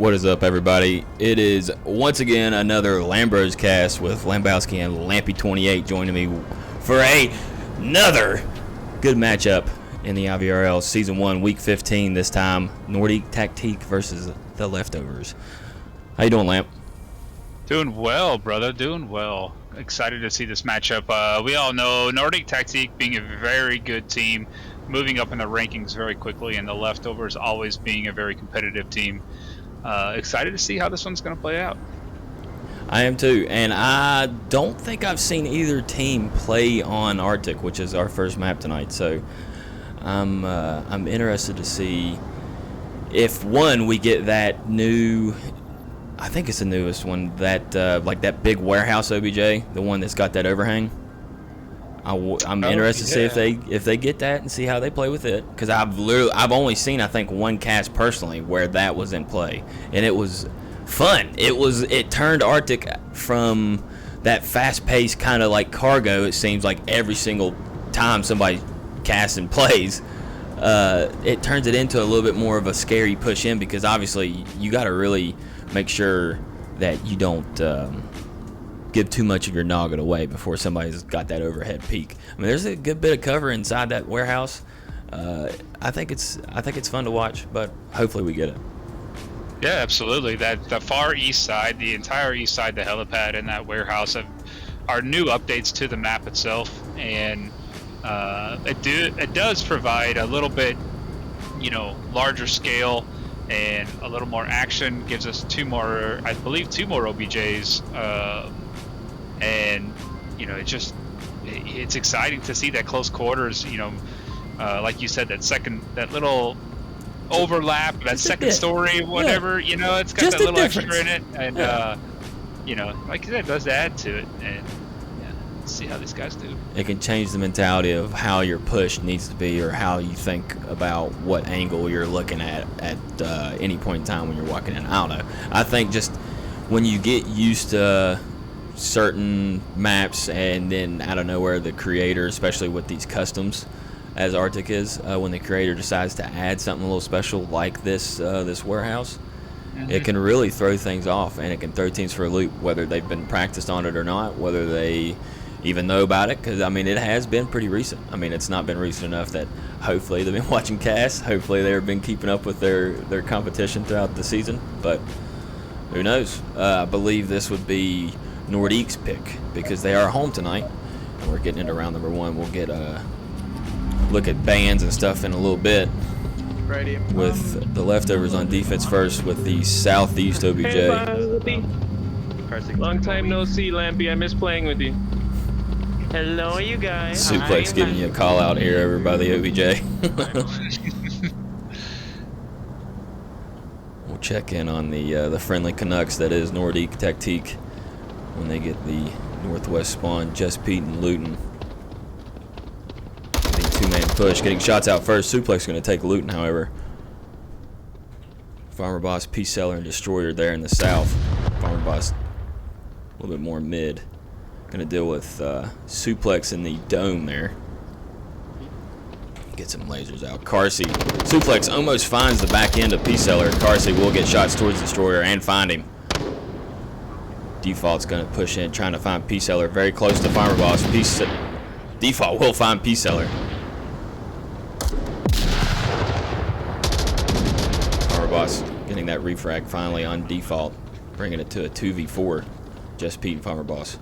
What is up, everybody? It is once again another Lambros cast with Lambowski and Lampy28 joining me for another good matchup in the IVRL Season 1, Week 15 this time. Nordique Tactique versus the Leftovers. How you doing, Lamp? Doing well, brother. Doing well. Excited to see this matchup. We all know Nordique Tactique being a very good team, moving up in the rankings very quickly, and the Leftovers always being a very competitive team. Excited to see how this one's going to play out. I am too, and I don't think I've seen either team play on Arctic, which is our first map tonight. So I'm interested to see if we get that new. I think it's the newest one, that like that big warehouse OBJ, the one that's got that overhang. I'm interested to see if they get that and see how they play with it, because I've only seen, I think, one cast personally where that was in play, and it was fun. It turned Arctic from that fast-paced kind of like cargo. It seems like every single time somebody casts and plays, it turns it into a little bit more of a scary push in, because obviously you got to really make sure that you don't give too much of your noggin away before somebody's got that overhead peak. I mean, there's a good bit of cover inside that warehouse. I think it's fun to watch, but hopefully we get it. Yeah, absolutely. The far east side, the entire east side, the helipad and that warehouse are new updates to the map itself, and it does provide a little bit, larger scale and a little more action. Gives us two more OBJs. And it's exciting to see that close quarters, like you said, that little overlap, that second story, whatever, it's got that little extra in it, and like I said, it does add to it. And let's see how these guys do. It can change the mentality of how your push needs to be, or how you think about what angle you're looking at any point in time when you're walking in. I don't know. I think just when you get used to certain maps, and then out of nowhere the creator, especially with these customs as Arctic is, when the creator decides to add something a little special like this warehouse, it can really throw things off, and it can throw teams for a loop, whether they've been practiced on it or not, whether they even know about it, because I mean it has been pretty recent. I mean, it's not been recent enough that hopefully they've been watching casts, hopefully they've been keeping up with their competition throughout the season, but who knows. I believe this would be Nordique's pick, because they are home tonight, and we're getting into round number 1. We'll get a look at bans and stuff in a little bit, with the Leftovers on defense first with the Southeast OBJ. Hey, long time no see, Lampy. I miss playing with you. Hello, you guys. Suplex giving you a call out here over by the OBJ. We'll check in on the friendly Canucks that is Nordique Tactique when they get the northwest spawn. Just Pete and Luton getting two-man push, getting shots out first. Suplex going to take Luton, however. Farmer Boss, Peace Seller, and Destroyer there in the south. Farmer Boss a little bit more mid. Going to deal with Suplex in the dome there. Get some lasers out. Carsey. Suplex almost finds the back end of Peace Seller. Carsey will get shots towards Destroyer and find him. Default's going to push in, trying to find Peace Seller very close to Farmer Boss. Default will find Peace Seller. Farmer Boss getting that refrag finally on Default, bringing it to a 2v4. Just Pete and Farmer Boss.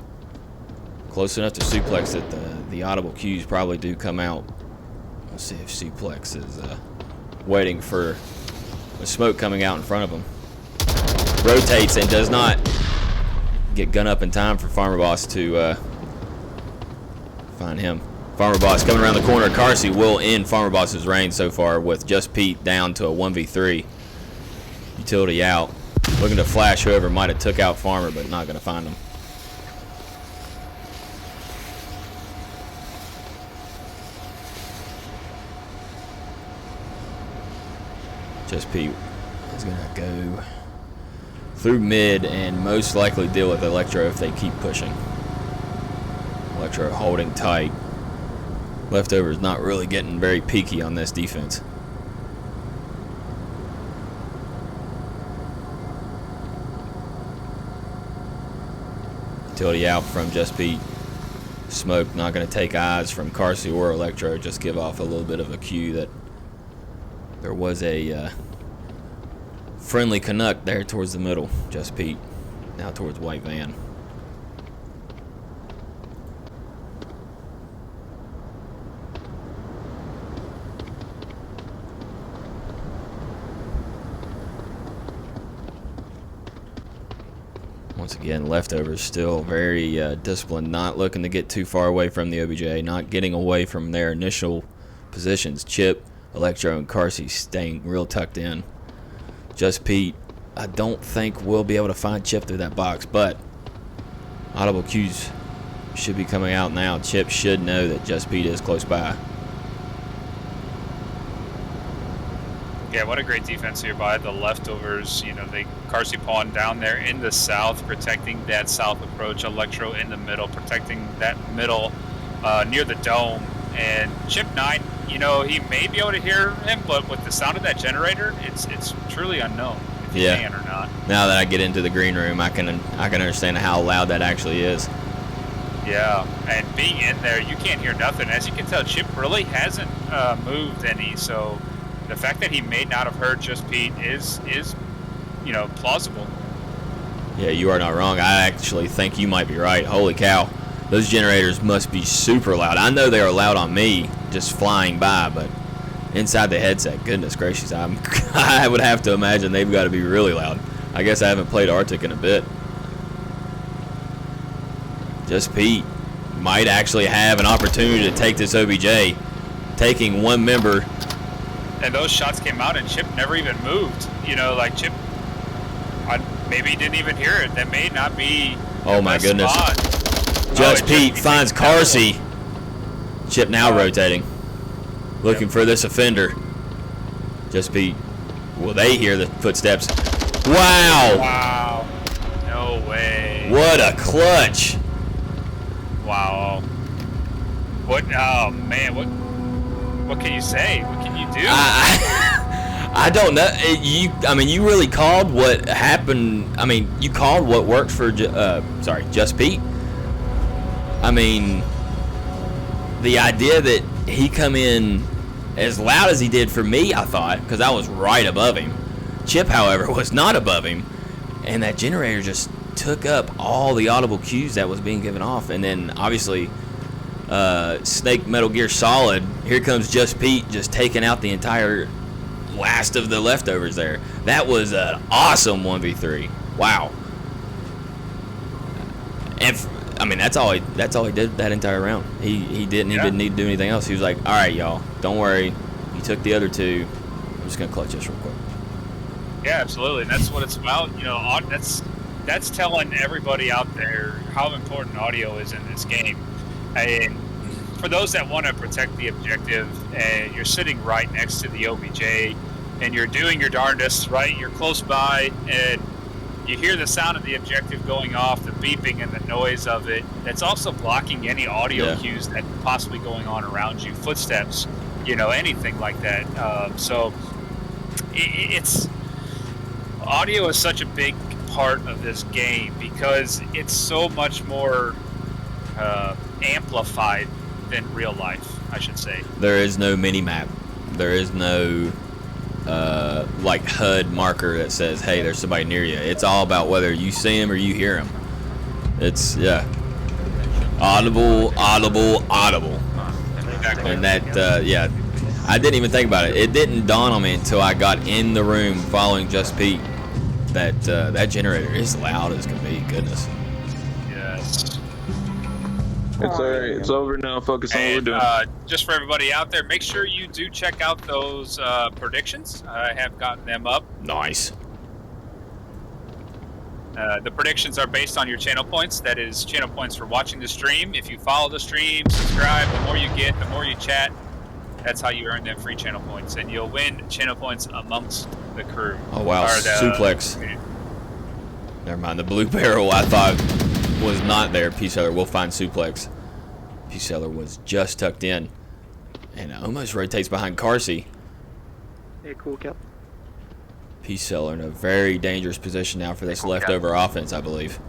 Close enough to Suplex that the audible cues probably do come out. Let's see if Suplex is waiting for the smoke coming out in front of him. Rotates and does not get gun up in time for Farmer Boss to find him. Farmer Boss coming around the corner. Carsey will end Farmer Boss's reign so far, with Just Pete down to a 1v3. Utility out. Looking to flash whoever might have took out Farmer, but not going to find him. Just Pete is going to go through mid and most likely deal with Electro if they keep pushing. Electro holding tight. Leftovers not really getting very peaky on this defense. Utility out from Just Pete. Smoke not going to take eyes from Carsey or Electro. Just give off a little bit of a cue that there was a friendly Canuck there towards the middle. Just Pete now towards White Van. Once again, leftovers still very disciplined, not looking to get too far away from the OBJ, not getting away from their initial positions. Chip, Electro, and Carsey staying real tucked in. Just Pete, I don't think we'll be able to find Chip through that box, but audible cues should be coming out now. Chip should know that Just Pete is close by. Yeah, what a great defense here by the leftovers. You know, they Carsey Pawn down there in the south, protecting that south approach. Electro in the middle, protecting that middle near the dome. And Chip 9, you know, he may be able to hear him, but with the sound of that generator, it's truly unknown if he can or not. Now that I get into the green room, I can understand how loud that actually is. Yeah, and being in there, you can't hear nothing. As you can tell, Chip really hasn't moved any, so the fact that he may not have heard Just Pete is you know, plausible. Yeah, you are not wrong. I actually think you might be right. Holy cow. Those generators must be super loud. I know they are loud on me just flying by, but inside the headset, goodness gracious, I would have to imagine they've got to be really loud. I guess I haven't played Arctic in a bit. Just Pete might actually have an opportunity to take this OBJ, taking one member. And those shots came out and Chip never even moved. You know, like Chip maybe didn't even hear it. That may not be oh my goodness. Spot. Just Pete finds Carsey. Chip now rotating, looking for this offender. Just Pete. Will they hear the footsteps? Wow. Wow. No way. What a clutch. Wow. What? Oh man. What can you say? What can you do? I don't know. I mean, you really called what happened. I mean, you called what worked for. Just Pete. I mean, the idea that he come in as loud as he did for me, I thought, because I was right above him. Chip, however, was not above him, and that generator just took up all the audible cues that was being given off, and then obviously. Snake Metal Gear Solid, here comes Just Pete just taking out the entire last of the leftovers there. That was an awesome 1v3. Wow. And I mean, that's all he did that entire round. He didn't even need to do anything else. He was like, all right, y'all, don't worry. You took the other two. I'm just going to clutch this real quick. Yeah, absolutely. And that's what it's about. You know, that's telling everybody out there how important audio is in this game. And for those that want to protect the objective, and you're sitting right next to the OBJ, and you're doing your darndest, right? You're close by, and you hear the sound of the objective going off, the beeping and the noise of it. That's also blocking any audio cues that possibly going on around you, footsteps, you know, anything like that. So it's audio is such a big part of this game because it's so much more amplified than real life, I should say. There is no mini map. There is no like HUD marker that says, hey, there's somebody near you. It's all about whether you see him or you hear him. It's audible. And that I didn't even think about it. It didn't dawn on me until I got in the room following Just Pete that that generator is loud as can be. Goodness. Yes. It's alright. It's over now. Focus on what we're doing. Just for everybody out there, make sure you do check out those predictions. I have gotten them up. Nice. The predictions are based on your channel points. That is channel points for watching the stream. If you follow the stream, subscribe, the more you get, the more you chat. That's how you earn them free channel points. And you'll win channel points amongst the crew. Oh, wow. Suplex. Never mind. The blue barrel I thought was not there. P-Seller will find Suplex. P-Seller was just tucked in. And almost rotates behind Carsey. Hey, cool, Cap. P-Seller in a very dangerous position now for this leftover offense, I believe.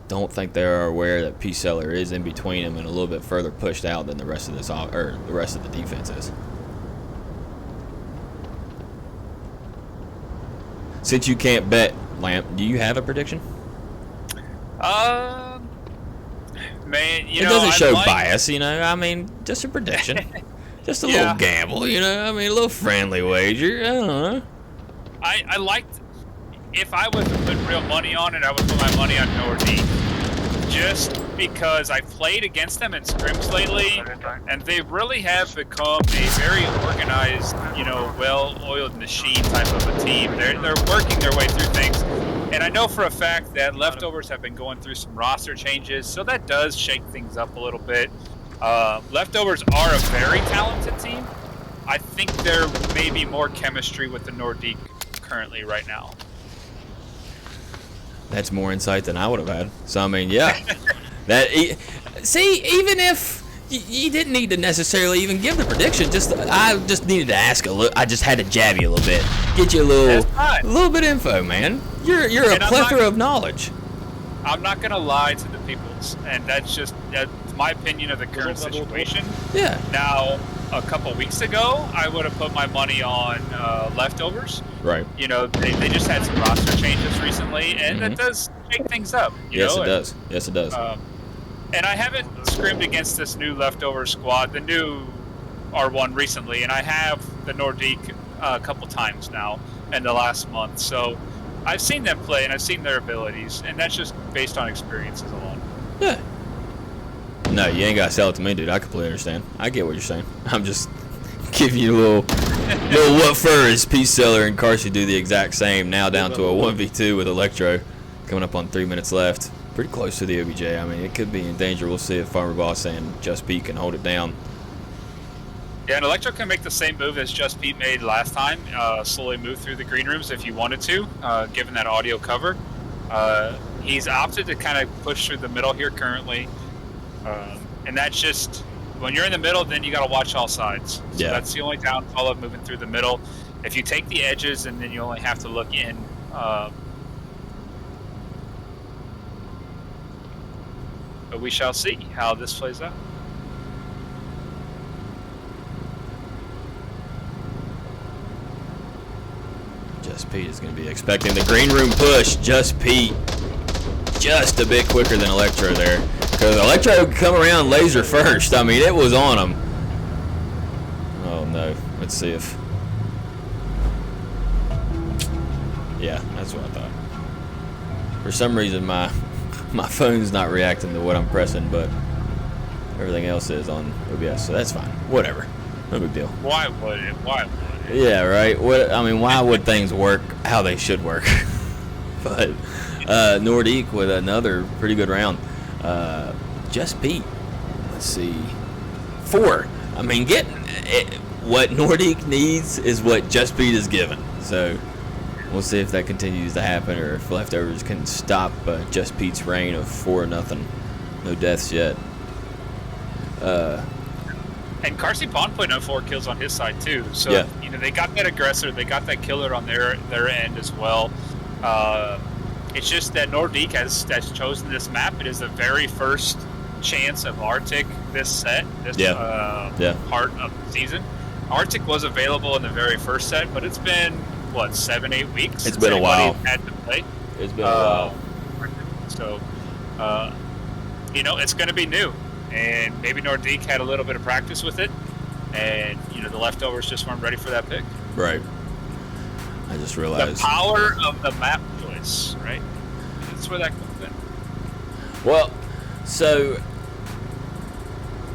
don't think they are aware that Peace Seller is in between them and a little bit further pushed out than the rest of the rest of the defense is. Since you can't bet, Lamp, do you have a prediction? Man, it doesn't show bias, I mean, just a prediction. Just a little gamble, I mean, a little friendly wager. I don't know. I liked, if I was to put real money on it, I would put my money on Nordique. Just because I've played against them in scrims lately, and they really have become a very organized, well-oiled machine type of a team. They're working their way through things. And I know for a fact that Leftovers have been going through some roster changes, so that does shake things up a little bit. Leftovers are a very talented team. I think there may be more chemistry with the Nordique currently right now. That's more insight than I would have had. So, I mean, yeah. See, even if you didn't need to necessarily even give the prediction, I just needed to ask a little. I just had to jab you a little bit, get you a little bit of info, man. You're a plethora of knowledge. I'm not gonna lie to the peoples, and that's my opinion of the current situation. Yeah. Now, a couple weeks ago, I would have put my money on Leftovers. Right. They just had some roster changes recently, and that does shake things up. Yes, it does. Yes, it does. And I haven't scrimmed against this new Leftover squad, the new R1 recently, and I have the Nordique a couple times now in the last month. So I've seen them play, and I've seen their abilities, and that's just based on experiences alone. Yeah. No, you ain't got to sell it to me, dude. I completely understand. I get what you're saying. I'm just giving you a little what for is Peace Seller and Carsey do the exact same, now down to a 1v2 with Electro, coming up on 3 minutes left. Pretty close to the OBJ. I mean, it could be in danger. We'll see if Farmer Boss and Just Pete can hold it down. Yeah, and Electro can make the same move as Just Pete made last time, slowly move through the green rooms if you wanted to, given that audio cover. He's opted to kind of push through the middle here currently. And that's just, when you're in the middle, then you got to watch all sides. So that's the only downfall of moving through the middle. If you take the edges, and then you only have to look in. But we shall see how this plays out. Just Pete is going to be expecting the green room push. Just Pete, just a bit quicker than Electro there. Because Electro could come around laser first. I mean, it was on him. Oh, no. Let's see if... Yeah, that's what I thought. For some reason, my phone's not reacting to what I'm pressing, but everything else is on OBS, so that's fine. Whatever. No big deal. Why would it? Yeah, right. Why would things work how they should work? But Nordique with another pretty good round. Just Pete. Let's see. 4. I mean, what Nordique needs is what Just Pete is given. So we'll see if that continues to happen, or if Leftovers can stop Just Pete's reign of 4-0. No deaths yet. And Carsey Bond putting up 4 kills on his side too. So they got that aggressor, they got that killer on their end as well. It's just that Nordique has chosen this map. It is the very first chance of Arctic this set, part of the season. Arctic was available in the very first set, but it's been 7-8 weeks. It's been a while. Had to play. It's been a while. So, it's going to be new, and maybe Nordique had a little bit of practice with it, and the Leftovers just weren't ready for that pick. Right. I just realized the power of the map choice. Right. That's where that comes in. Well, so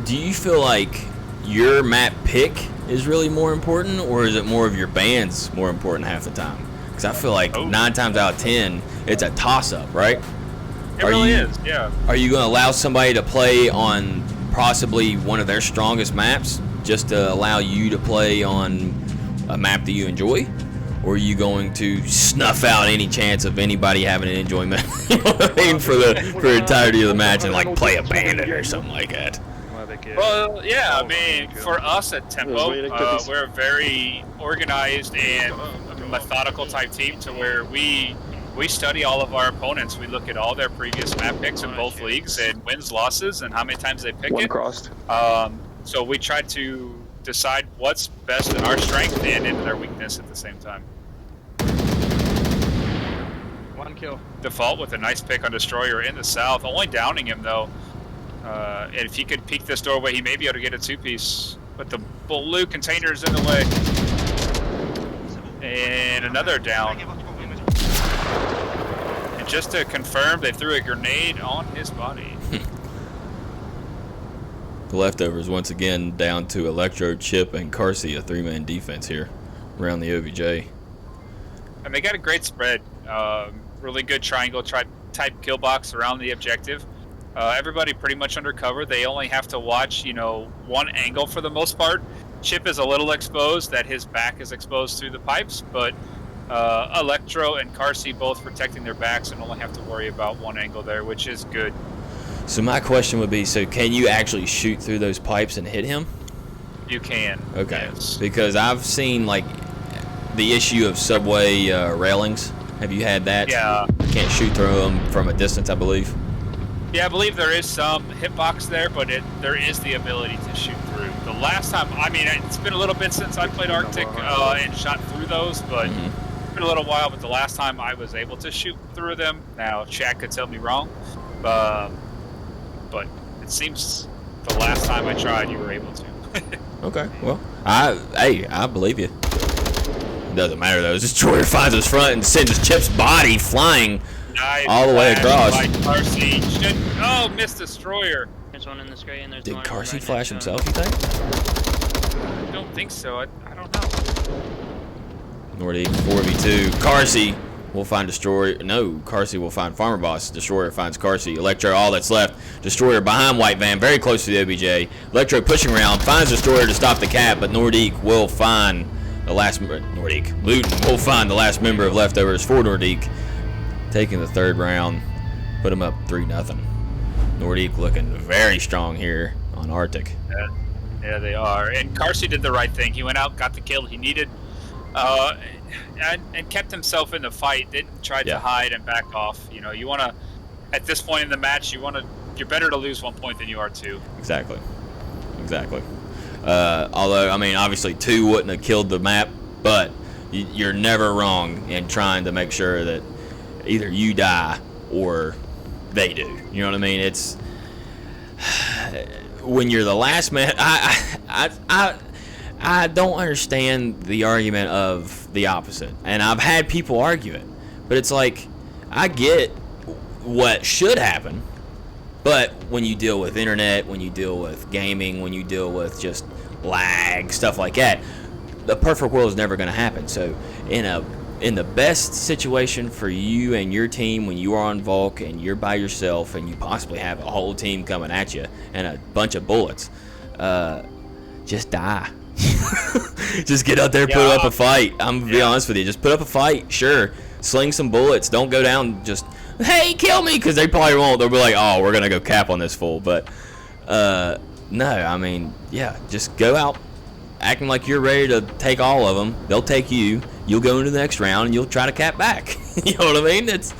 do you feel like your map pick is really more important, or is it more of your band's more important half the time? Because I feel like 9 times out of 10, it's a toss-up, right? It really is, yeah. Are you going to allow somebody to play on possibly one of their strongest maps just to allow you to play on a map that you enjoy? Or are you going to snuff out any chance of anybody having an enjoyment for the entirety of the match and like play a bandit or something like that? Well, yeah, I mean, for us at Tempo, we're a very organized and methodical type team, to where we we study all of our opponents. We look at all their previous map picks in both leagues and wins, losses, and how many times they pick One it. crossed. So we try to decide what's best in our strength and in their weakness at the same time. One kill. Default with a nice pick on Destroyer in the south, only downing him though. And if he could peek this doorway, he may be able to get a 2-piece. But the blue container's in the way. And another down. And just to confirm, they threw a grenade on his body. The leftovers once again down to Electro, Chip, and Carsey, a 3-man defense here around the OBJ. And they got a great spread. Really good triangle type kill box around the objective. Everybody pretty much undercover. They only have to watch, one angle for the most part. Chip is a little exposed, that his back is exposed through the pipes, but Electro and Carsey both protecting their backs and only have to worry about one angle there, which is good. So my question would be, so can you actually shoot through those pipes and hit him? You can. Okay. Yes. Because I've seen, like, the issue of subway railings. Have you had that? Yeah. You can't shoot through them from a distance, I believe. Yeah, I believe there is some hitbox there, but there is the ability to shoot through. The last time, it's been a little bit since I played Arctic and shot through those, but it's been a little while. But the last time I was able to shoot through them. Now, chat could tell me wrong, but it seems the last time I tried, you were able to. Okay, well, I believe you. It doesn't matter though. Destroyer finds his front and sends his Chip's body flying all the way across. Like Carsey missed Destroyer. There's one in the screen. And there's Did one Carsey right flash next to him. himself, you think? I don't think so. I don't know. Nordique 4v2. Carsey will find Destroyer. No, Carsey will find Farmer Boss. Destroyer finds Carsey. Electro, all that's left. Destroyer behind White Van, very close to the OBJ. Electro pushing around, finds Destroyer to stop the cap, but Nordique will find the last member. Luton will find the last member of leftovers for Nordique, taking the third round, put him up 3-0. Nordique looking very strong here on Arctic. Yeah, they are. And Carsey did the right thing. He went out, got the kill he needed, and kept himself in the fight. Didn't try to hide and back off. You want to, at this point in the match, you're better to lose 1 point than you are 2. Exactly. Although, obviously 2 wouldn't have killed the map, but you're never wrong in trying to make sure that either you die or they do. You know what I mean? It's when you're the last man. I don't understand the argument of the opposite, and I've had people argue it, but it's like, I get what should happen, but when you deal with internet, when you deal with gaming, when you deal with just lag, stuff like that, the perfect world is never going to happen. So in the best situation for you and your team, when you are on Volk and you're by yourself and you possibly have a whole team coming at you and a bunch of bullets, just die. Just get out there, put up a fight. I'm gonna be honest with you. Just put up a fight. Sure, sling some bullets. Don't go down just, hey, kill me, because they probably won't. They'll be like, oh, we're gonna go cap on this fool. But no, just go out acting like you're ready to take all of them. They'll take you. You'll go into the next round and you'll try to cap back. You know what I mean? It's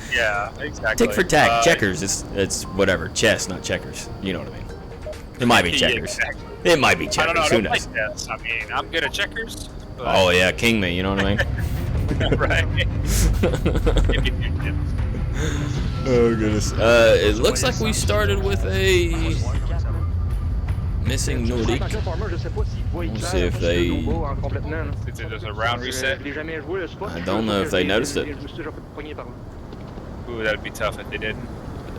exactly. Tick for tack. Checkers. It's whatever. Chess, not checkers. You know what I mean? It might be checkers. Exactly. It might be checkers. I don't know. I Who don't knows? like chess. I'm good at checkers. But... Oh yeah, king me. You know what I mean? Right. Oh goodness. It looks like we started with a missing Nordique. We'll see if they. There's a round reset. I don't know if they noticed it. Ooh, that'd be tough if they didn't.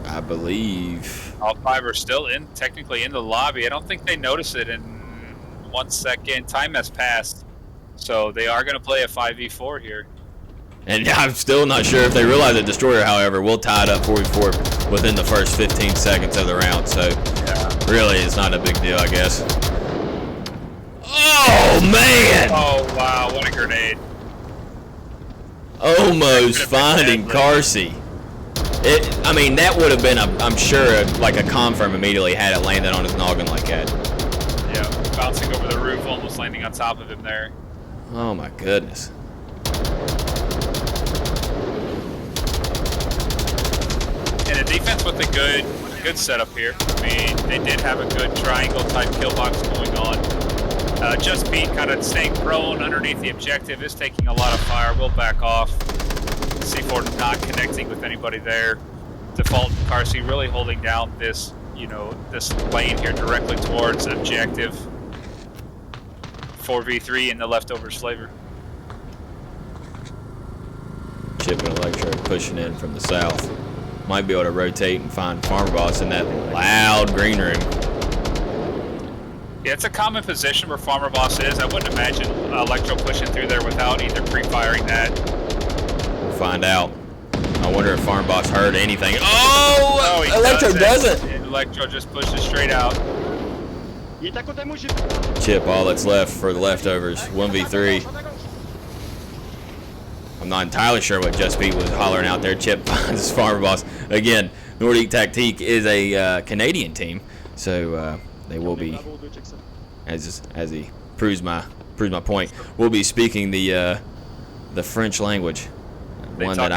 I believe all 5 are still technically in the lobby. I don't think they noticed it in 1 second. Time has passed, so they are going to play a 5v4 here. And I'm still not sure if they realize it. Destroyer, however, will tie it up 4v4 within the first 15 seconds of the round. So really, it's not a big deal, I guess. Oh man! Oh wow! What a grenade! Almost finding Carsey. That would have been, I'm sure, like a confirm immediately had it landed on his noggin like that. Yeah, bouncing over the roof, almost landing on top of him there. Oh my goodness. defense with a good setup here. I mean, they did have a good triangle type kill box going on. Just Beat kind of staying prone underneath the objective is taking a lot of fire. We'll back off. C4 not connecting with anybody there. Default Carsey really holding down this, you know, this lane here directly towards objective. 4v3 in the leftovers flavor. Chip and Electro pushing in from the south. Might be able to rotate and find Farmer Boss in that loud green room. Yeah, it's a common position where Farmer Boss is. I wouldn't imagine Electro pushing through there without either pre-firing that. We'll find out. I wonder if Farm Boss heard anything. Oh, Electro doesn't. And Electro just pushes straight out. Chip, all that's left for the leftovers. 1v3. I'm not entirely sure what Just Beat was hollering out there. Chip finds his Farmer Boss. Again, Nordique Tactique is a Canadian team, so they will be, as he proves my point, we'll be speaking the French language. One that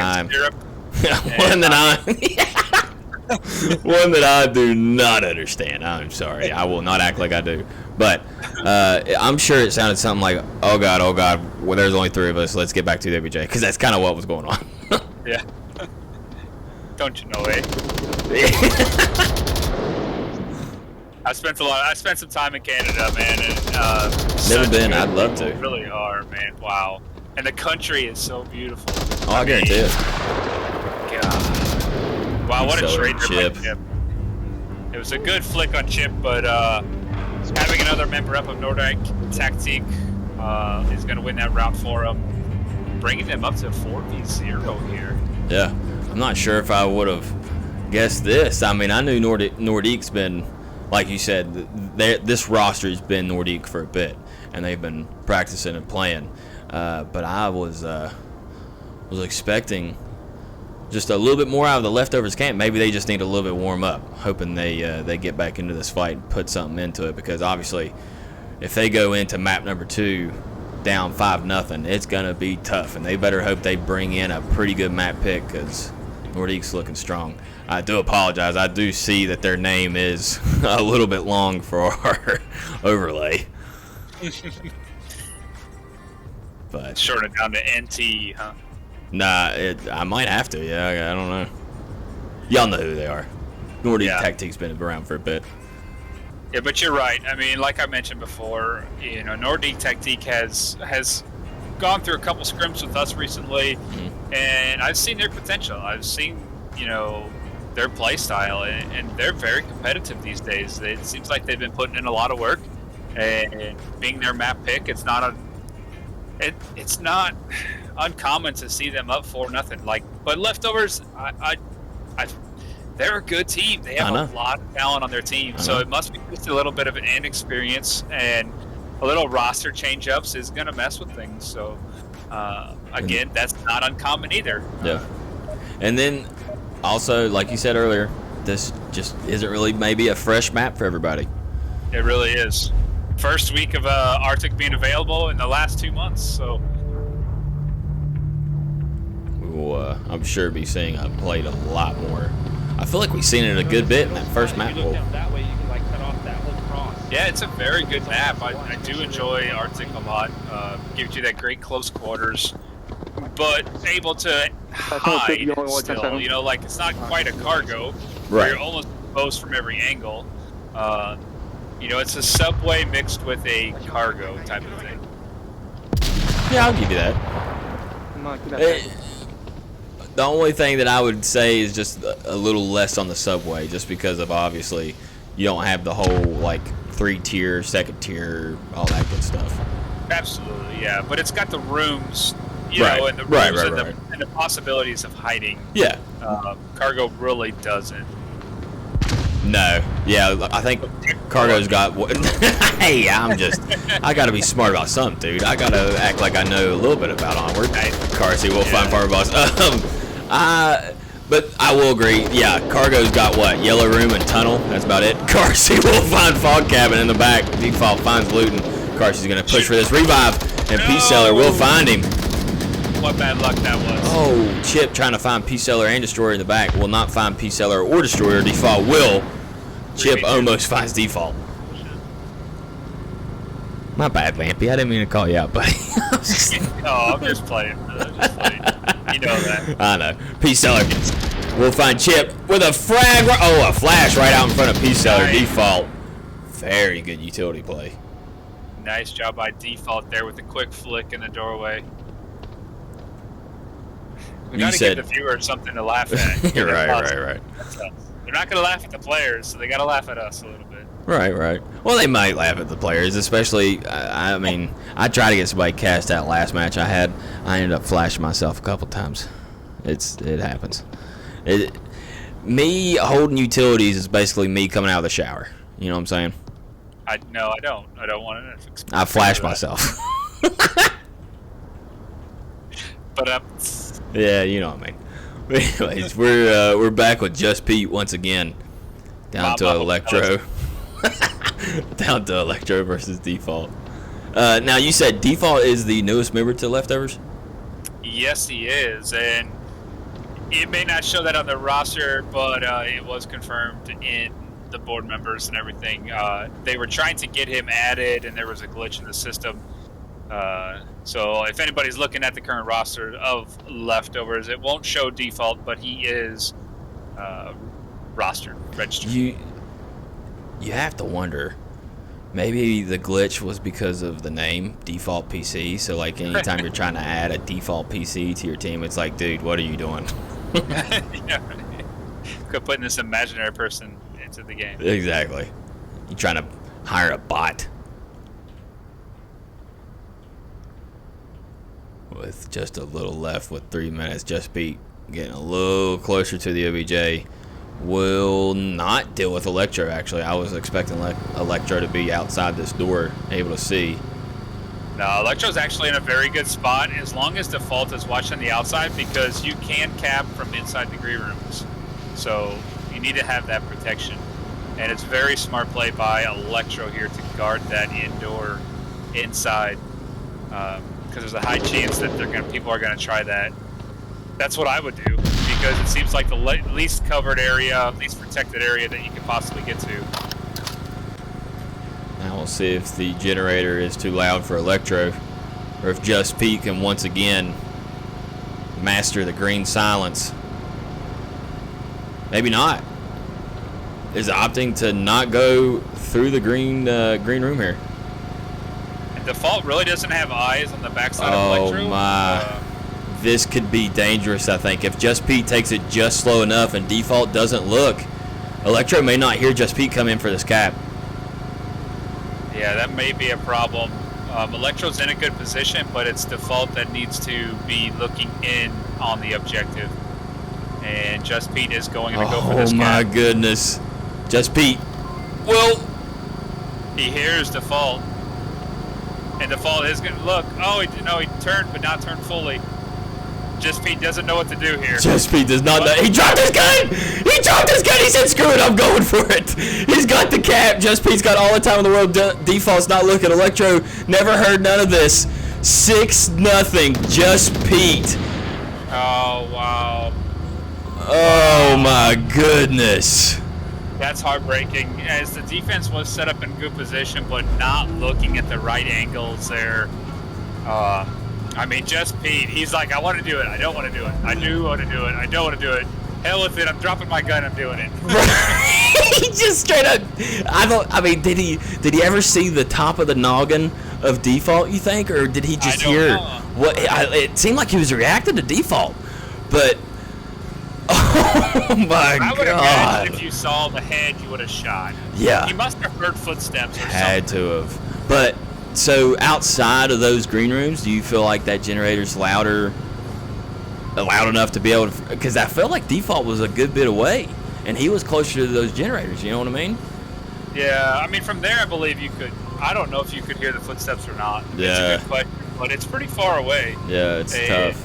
I do not understand. I'm sorry. I will not act like I do. But I'm sure it sounded something like, oh God, well, there's only 3 of us. Let's get back to WJ. Because that's kind of what was going on. Yeah. Don't you know, eh? I spent some time in Canada, man. And, never been. I'd love to. Really are, man. Wow. And the country is so beautiful. Oh, I guarantee it. God. Wow, what a trade for Chip. It was a good flick on Chip, but having another member up of Nordique Tactique is going to win that round for him, bringing them up to 4v0 here. Yeah, I'm not sure if I would have guessed this. I mean, I knew Nordique's been, like you said, this roster has been Nordique for a bit, and they've been practicing and playing. But I was expecting just a little bit more out of the leftovers camp. Maybe they just need a little bit warm up, hoping they get back into this fight and put something into it. Because obviously, if they go into map number 2 down 5-0, it's gonna be tough, and they better hope they bring in a pretty good map pick because Nordique's looking strong. I do apologize. I do see that their name is a little bit long for our overlay. But shorten it down to NT, huh? Nah, I might have to. Yeah, I don't know. Y'all know who they are. Nordique Tactique's been around for a bit. Yeah, but you're right. I mean, like I mentioned before, you know, Nordique Tactique has gone through a couple scrims with us recently, and I've seen their potential. I've seen, you know, their play style, and they're very competitive these days. It seems like they've been putting in a lot of work, and being their map pick, it's not uncommon to see them up 4-0. Like, but leftovers, they're a good team. They have a lot of talent on their team, so it must be just a little bit of an inexperience, and a little roster change-ups is going to mess with things. So, again, that's not uncommon either. Yeah. And then, also, like you said earlier, this just isn't really maybe a fresh map for everybody. It really is. First week of Arctic being available in the last 2 months, so we will, I'm sure, be seeing it played a lot more. I feel like we've seen it a good bit in that first map pool. That way you can like cut off that whole cross. Yeah, it's a very good map. I do enjoy Arctic a lot. Gives you that great close quarters, but able to hide still. You know, like it's not quite a cargo. Right. You're almost exposed from every angle. You know, it's a subway mixed with a cargo type of thing. Yeah, I'll give you that. The only thing that I would say is just a little less on the subway, just because of obviously you don't have the whole like 3-tier, 2nd tier, all that good stuff. Absolutely, yeah. But it's got the rooms, you know, and the rooms and the possibilities of hiding. Yeah. Cargo really doesn't. No. Yeah, I think Cargo's got. Hey, I gotta be smart about something, dude. I gotta act like I know a little bit about Onward. Carsey will find Farmer Boss. But I will agree. Yeah, Cargo's got what? Yellow room and tunnel. That's about it. Carsey will find fog cabin in the back. Default finds Luton. Carsey's gonna push for this revive, and Peace Seller will find him. what bad luck that was. Oh, Chip trying to find P-Seller and Destroyer in the back. Will not find P-Seller or Destroyer. Default will. Chip almost finds Default. My bad, Lampy. I didn't mean to call you out, buddy. Oh, I'm just playing. You know that. I know. P-Seller will find Chip with a frag. Oh, a flash right out in front of P-Seller. Nice. Default. Very good utility play. Nice job by Default there with a quick flick in the doorway. We got to give the viewers something to laugh at. Right. They're not going to laugh at the players, so they got to laugh at us a little bit. Right. Well, they might laugh at the players, especially, I mean, I tried to get somebody cast out last match I had. I ended up flashing myself a couple times. It happens. Me holding utilities is basically me coming out of the shower. You know what I'm saying? No, I don't. I don't want to. I flashed myself. But yeah, you know what I mean. But anyways, we're back with Just Pete once again. Down to Electro. Down to Electro versus Default. Now, you said Default is the newest member to Leftovers? yes, he is, and it may not show that on the roster, but it was confirmed in the board members and everything. They were trying to get him added, and there was a glitch in the system. So if anybody's looking at the current roster of Leftovers, it won't show Default, but he is rostered, registered. You have to wonder, maybe the glitch was because of the name, Default PC. So, like, anytime you're trying to add a Default PC to your team, it's like, dude, what are you doing? Yeah. Quit putting this imaginary person into the game. Exactly. You trying to hire a bot. With just a little left with 3 minutes, Just Pete getting a little closer to the OBJ. Will not deal with Electro, actually. I was expecting Electro to be outside this door, able to see. No, Electro's actually in a very good spot as long as Default is watching the outside, because you can cap from inside the green rooms. So you need to have that protection. And it's very smart play by Electro here to guard that indoor inside. Because there's a high chance that people are going to try that. That's what I would do, because it seems like the least covered area, least protected area that you could possibly get to. Now we'll see if the generator is too loud for Electro, or if Just Pete can once again master the green silence. Maybe not. Is opting to not go through the green room here. And Default really doesn't have eyes on the backside of Electro. Oh my. This could be dangerous, I think. If Just Pete takes it just slow enough and Default doesn't look, Electro may not hear Just Pete come in for this cap. Yeah, that may be a problem. Electro's in a good position, but it's Default that needs to be looking in on the objective. And Just Pete is going to go for this cap. Oh my goodness. Just Pete. Well, he hears Default. And Default is going to look. Oh, he turned, but not turned fully. Just Pete doesn't know what to do here. Just Pete does not know. He dropped his gun! He dropped his gun! He said, screw it, I'm going for it. He's got the cap. Just Pete's got all the time in the world. Default's not looking. Electro never heard none of this. 6-0. Just Pete. Oh, wow. Oh, my goodness. That's heartbreaking, as the defense was set up in good position, but not looking at the right angles there. I mean, Just Pete, he's like, I want to do it. I don't want to do it. I do want to do it. I don't want to do it. Hell with it. I'm dropping my gun. I'm doing it. He just straight up. I mean, did he ever see the top of the noggin of Default, you think, or did he just hear what? It seemed like he was reacting to Default, but oh my God! I would imagine if you saw the head, you would have shot. Yeah. He must have heard footsteps or Had something. to have, but. So outside of those green rooms, do you feel like that generator's loud enough to be able to? Because I felt like Default was a good bit away, and he was closer to those generators. You know what I mean? Yeah, I mean from there, I believe you could. I don't know if you could hear the footsteps or not. Yeah. It's a good question, but it's pretty far away. Yeah, it's tough.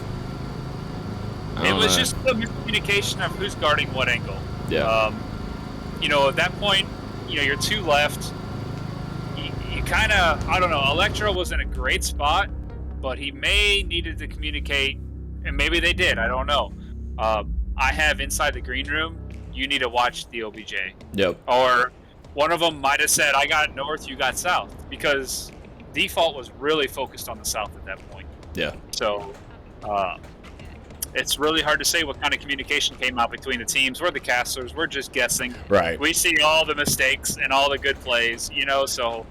It was just the miscommunication of who's guarding what angle. Yeah. At that point, you're two left. You kind of, I don't know, Electro was in a great spot, but he may needed to communicate, and maybe they did. I don't know. I have inside the green room. You need to watch the OBJ. Yep. Or one of them might have said, "I got north, you got south," because default was really focused on the south at that point. Yeah. So it's really hard to say what kind of communication came out between the teams. We're the casters. We're just guessing. Right. We see all the mistakes and all the good plays, so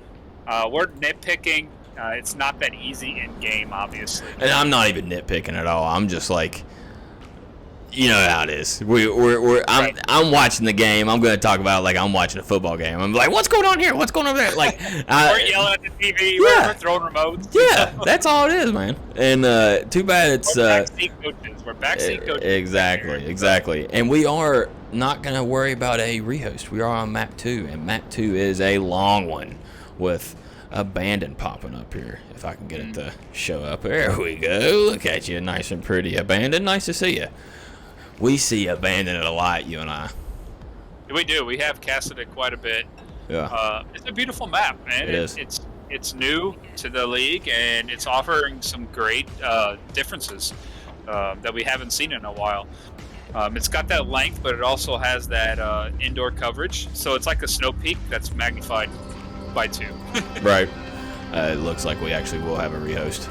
we're nitpicking. It's not that easy in game, obviously. And I'm not even nitpicking at all. I'm just like, you know how it is. I'm watching the game. I'm going to talk about it like I'm watching a football game. I'm like, what's going on here? What's going on there? Like, we're yelling at the TV. Yeah. We're throwing remotes. Yeah, that's all it is, man. And too bad it's we're backseat coaches. We're backseat coaches. Exactly. And we are not going to worry about a rehost. We are on map 2, and map 2 is a long one with Abandon popping up here. If I can get it to show up. There we go. Look at you, nice and pretty. Abandon, nice to see you. We see Abandon a lot, you and I. We do. We have casted it quite a bit. Yeah. It's a beautiful map, man. It is. It's new to the league, and it's offering some great differences that we haven't seen in a while. It's got that length, but it also has that indoor coverage. So it's like a snow peak that's magnified by 2. Right. It looks like we actually will have a rehost.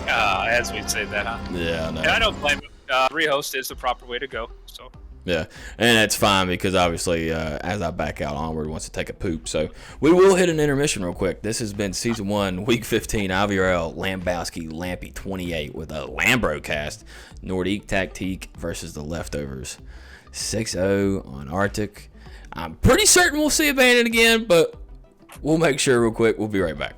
As we say that, huh? Yeah, no. And I don't blame it. Rehost is the proper way to go. So. Yeah, and that's fine because obviously as I back out, Onward wants to take a poop. So we will hit an intermission real quick. This has been Season 1, Week 15, IVRL, Lambowski, Lampy 28 with a Lambro cast. Nordique, Tactique versus the Leftovers. 6-0 on Arctic. I'm pretty certain we'll see Abandon again, but we'll make sure real quick. We'll be right back.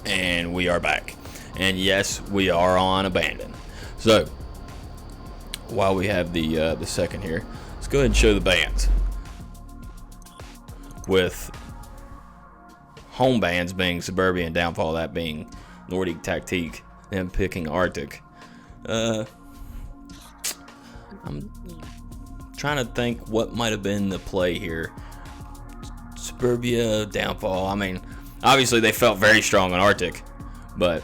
And we are back. And yes, we are on Abandon. So, while we have the second here, let's go ahead and show the bands. With home bands being Suburbia and Downfall, that being Nordique, Tactique, them picking Arctic. I'm trying to think what might have been the play here. Suburbia, Downfall, I mean, obviously they felt very strong on Arctic, but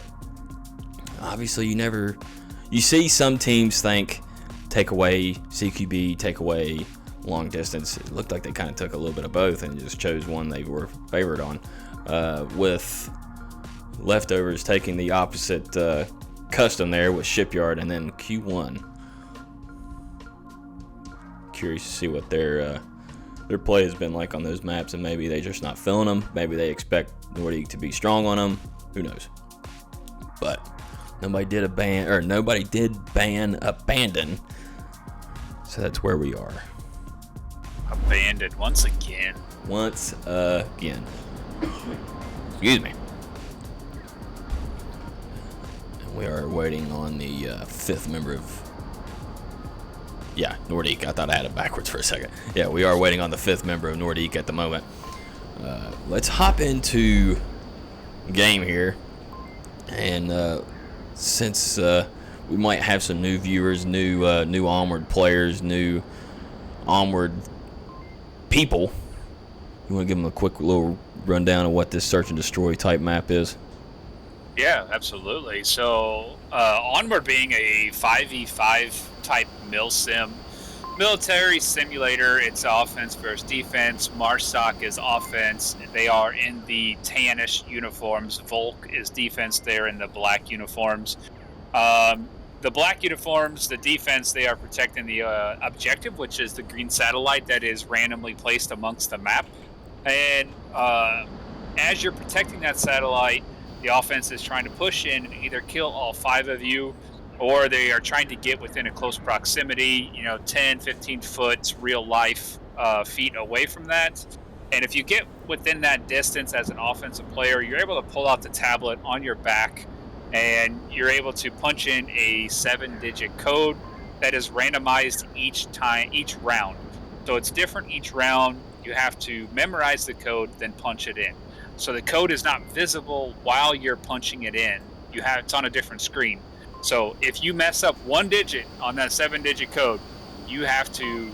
obviously you see some teams think take away CQB, take away long distance. It looked like they kind of took a little bit of both and just chose one they were favored on, with Leftovers taking the opposite custom there with Shipyard, and then Q1. Curious to see what their play has been like on those maps, and maybe they're just not feeling them. Maybe they expect Nordique to be strong on them. Who knows? But nobody did ban Abandon, so that's where we are. Abandoned once again. Once again. Excuse me. And we are waiting on the 5th member of... Yeah, Nordique. I thought I had it backwards for a second. Yeah, we are waiting on the 5th member of Nordique at the moment. Let's hop into game here. And since we might have some new viewers, new Onward players, new Onward people, you want to give them a quick little rundown of what this search and destroy type map is? Yeah, absolutely. So, Onward being a 5v5 type military simulator, it's offense versus defense. Marsoc is offense. They are in the tannish uniforms. Volk is defense. They're in the black uniforms. The black uniforms, the defense, they are protecting the objective, which is the green satellite that is randomly placed amongst the map. And as you're protecting that satellite, the offense is trying to push in and either kill all 5 of you, or they are trying to get within a close proximity, 10, 15 foot real life feet away from that. And if you get within that distance as an offensive player, you're able to pull out the tablet on your back, and you're able to punch in a 7-digit code that is randomized each round. So it's different each round. You have to memorize the code, then punch it in. So the code is not visible while you're punching it in. It's on a different screen. So if you mess up 1 digit on that 7-digit code, you have to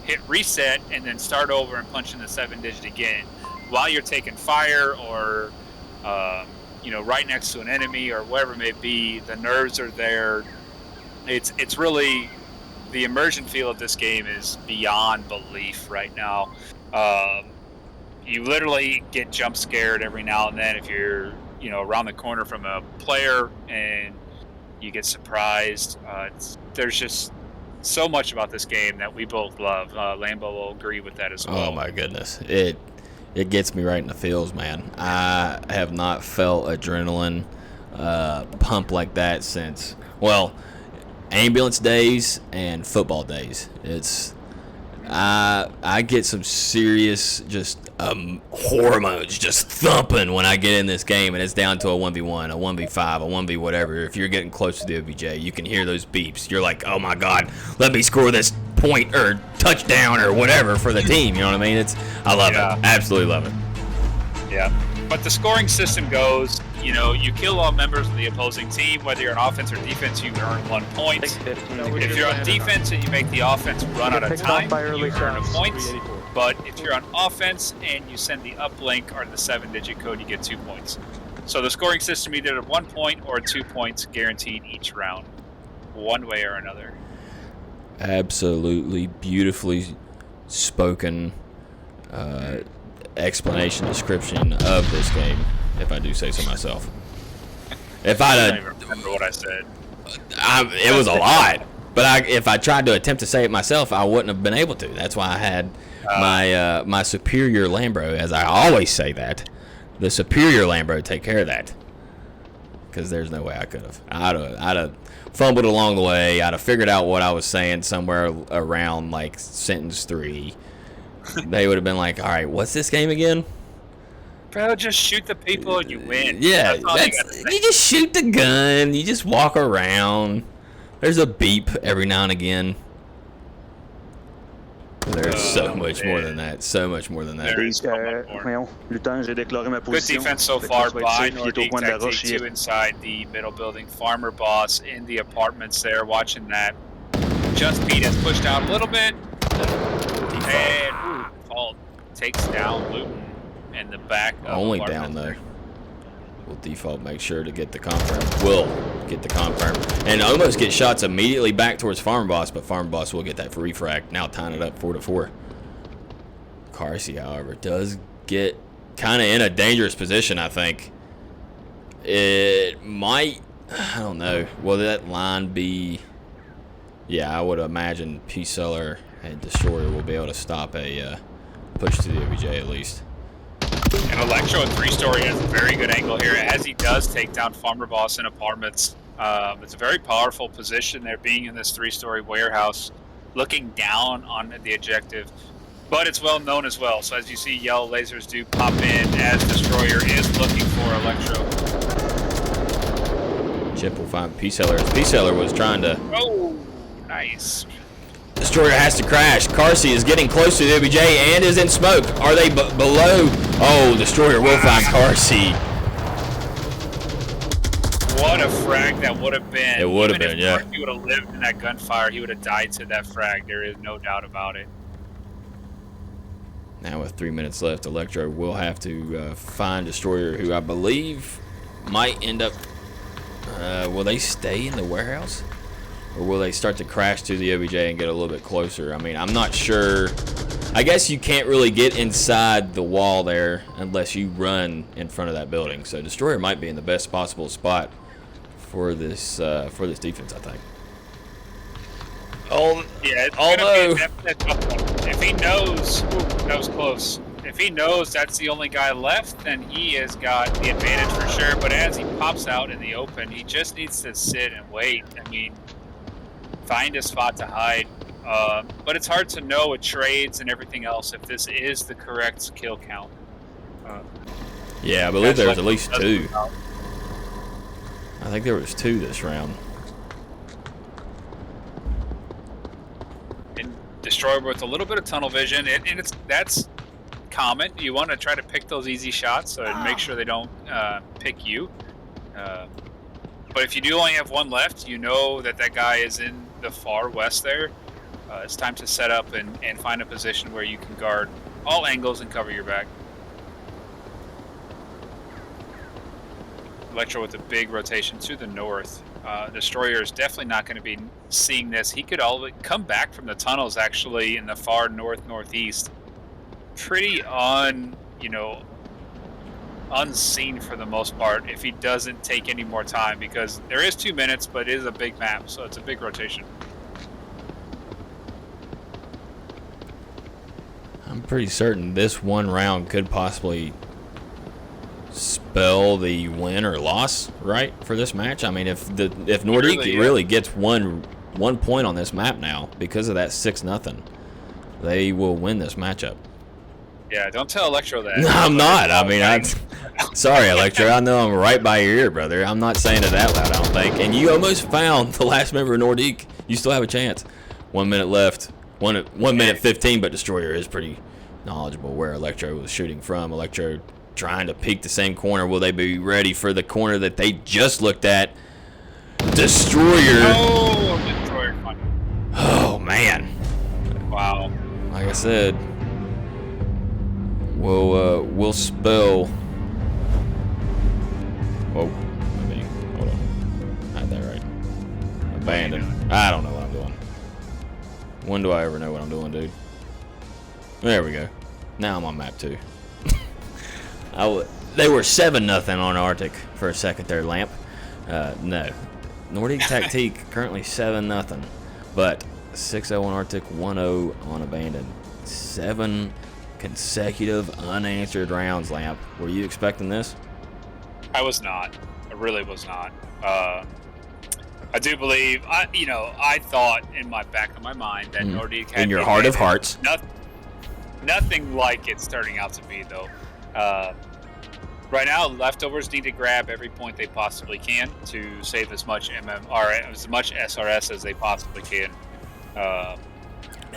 hit reset and then start over and punch in the 7-digit again. While you're taking fire or right next to an enemy or whatever it may be, the nerves are there. It's really, the immersion feel of this game is beyond belief right now. You literally get jump scared every now and then if you're around the corner from a player and you get surprised. There's just so much about this game that we both love. Lambo will agree with that as well. Oh my goodness, it gets me right in the feels, man. I have not felt adrenaline pump like that since, ambulance days and football days. I get some serious hormones just thumping when I get in this game, and it's down to a 1v1, a 1v5, a 1v whatever. If you're getting close to the OBJ, you can hear those beeps. You're like, oh my god, let me score this point or touchdown or whatever for the team. You know what I mean? I love it. Absolutely love it. Yeah. But the scoring system goes, you kill all members of the opposing team, whether you're on offense or defense, you earn 1 point. If you're on defense and you make the offense run out of time, you earn a point. But if you're on offense and you send the uplink or the 7-digit code, you get 2 points. So the scoring system either at 1 point or 2 points guaranteed each round, one way or another. Absolutely beautifully spoken explanation, description of this game, if I do say so myself. If I don't even remember what I said. It was a lot, but if I tried to attempt to say it myself, I wouldn't have been able to. That's why I had my superior Lambro, as I always say that, the superior Lambro take care of that, because there's no way I could have. I'd have fumbled along the way. I'd have figured out what I was saying somewhere around like sentence 3. They would have been like, all right, what's this game again? Bro, just shoot the people and you win. Yeah, you just shoot the gun. You just walk around. There's a beep every now and again. There's so much more than that. So much more than that. Good defense so far by Nordique. Tactique 2 inside the middle building. Farmer Boss in the apartments there watching that. Just Pete has pushed out a little bit. And Default takes down Luton in the back of only down though. Will Default make sure to get the confirm? Will get the confirm and almost get shots immediately back towards Farm Boss, but Farm Boss will get that free frag. Now tying it up 4-4. Carsey, however, does get kind of in a dangerous position. I think it might. I don't know. Will that line be? Yeah, I would imagine P-Seller and Destroyer will be able to stop a push to the OBJ at least. And Electro at 3-story has a very good angle here, as he does take down Farmer Boss and Apartments. It's a very powerful position there, being in this 3-story warehouse, looking down on the objective. But it's well known as well, so as you see, yellow lasers do pop in as Destroyer is looking for Electro. Chip will find P-Seller. P-Seller was trying to... Oh, nice. Destroyer has to crash. Carsey is getting close to the OBJ and is in smoke. Are they below? Oh, Destroyer will find Carsey. What a frag that would have been. It would have been, yeah. If he would have lived in that gunfire, he would have died to that frag. There is no doubt about it. Now with 3 minutes left, Electro will have to find Destroyer, who I believe might end up... will they stay in the warehouse? Or will they start to crash to the OBJ and get a little bit closer? I mean, I'm not sure. I guess you can't really get inside the wall there unless you run in front of that building. So Destroyer might be in the best possible spot for this defense, I think. Oh, yeah. It's although if he knows, that was close. If he knows that's the only guy left, then he has got the advantage for sure. But as he pops out in the open, he just needs to sit and wait. I mean, find a spot to hide. But it's hard to know with trades and everything else if this is the correct kill count. Yeah, I believe there's at least 2. I think there was 2 this round. And Destroyer with a little bit of tunnel vision, and that's common. You want to try to pick those easy shots so make sure they don't pick you. But if you do only have 1 left, you know that guy is in the far west there. It's time to set up and find a position where you can guard all angles and cover your back. Electro with a big rotation to the north. Destroyer is definitely not going to be seeing this. He could come back from the tunnels actually in the far northeast. Pretty unseen for the most part if he doesn't take any more time, because there is 2 minutes, but it is a big map, so it's a big rotation. I'm pretty certain this one round could possibly spell the win or loss, right, for this match. I mean, if Nordique really gets one point on this map now because of that 6-0, they will win this matchup. Yeah, don't tell Electro that. No, I'm not. I mean, sorry, Electro. I know I'm right by your ear, brother. I'm not saying it out loud, I don't think. And you almost found the last member of Nordique. You still have a chance. 1 minute left. 1 minute 15, but Destroyer is pretty knowledgeable where Electro was shooting from. Electro trying to peek the same corner. Will they be ready for the corner that they just looked at? Destroyer. Oh, Destroyer. Oh, man. Wow. Like I said, we'll spell. Whoa, hold on. I had that right. Abandon. I don't know what I'm doing. When do I ever know what I'm doing, dude? There we go. Now I'm on map 2. They were 7-0 on Arctic for a second there, Lamp. No. Nordique Tactique currently 7-0, but 6-0 on Arctic, 1-0 on Abandon. 7 consecutive unanswered rounds, Lamp. Were you expecting this? I was not. I really was not. I do believe, I thought in my back of my mind that Nordique had... In your heart of hearts. Nothing like it's turning out to be, though. Right now, leftovers need to grab every point they possibly can to save as much as much SRS as they possibly can.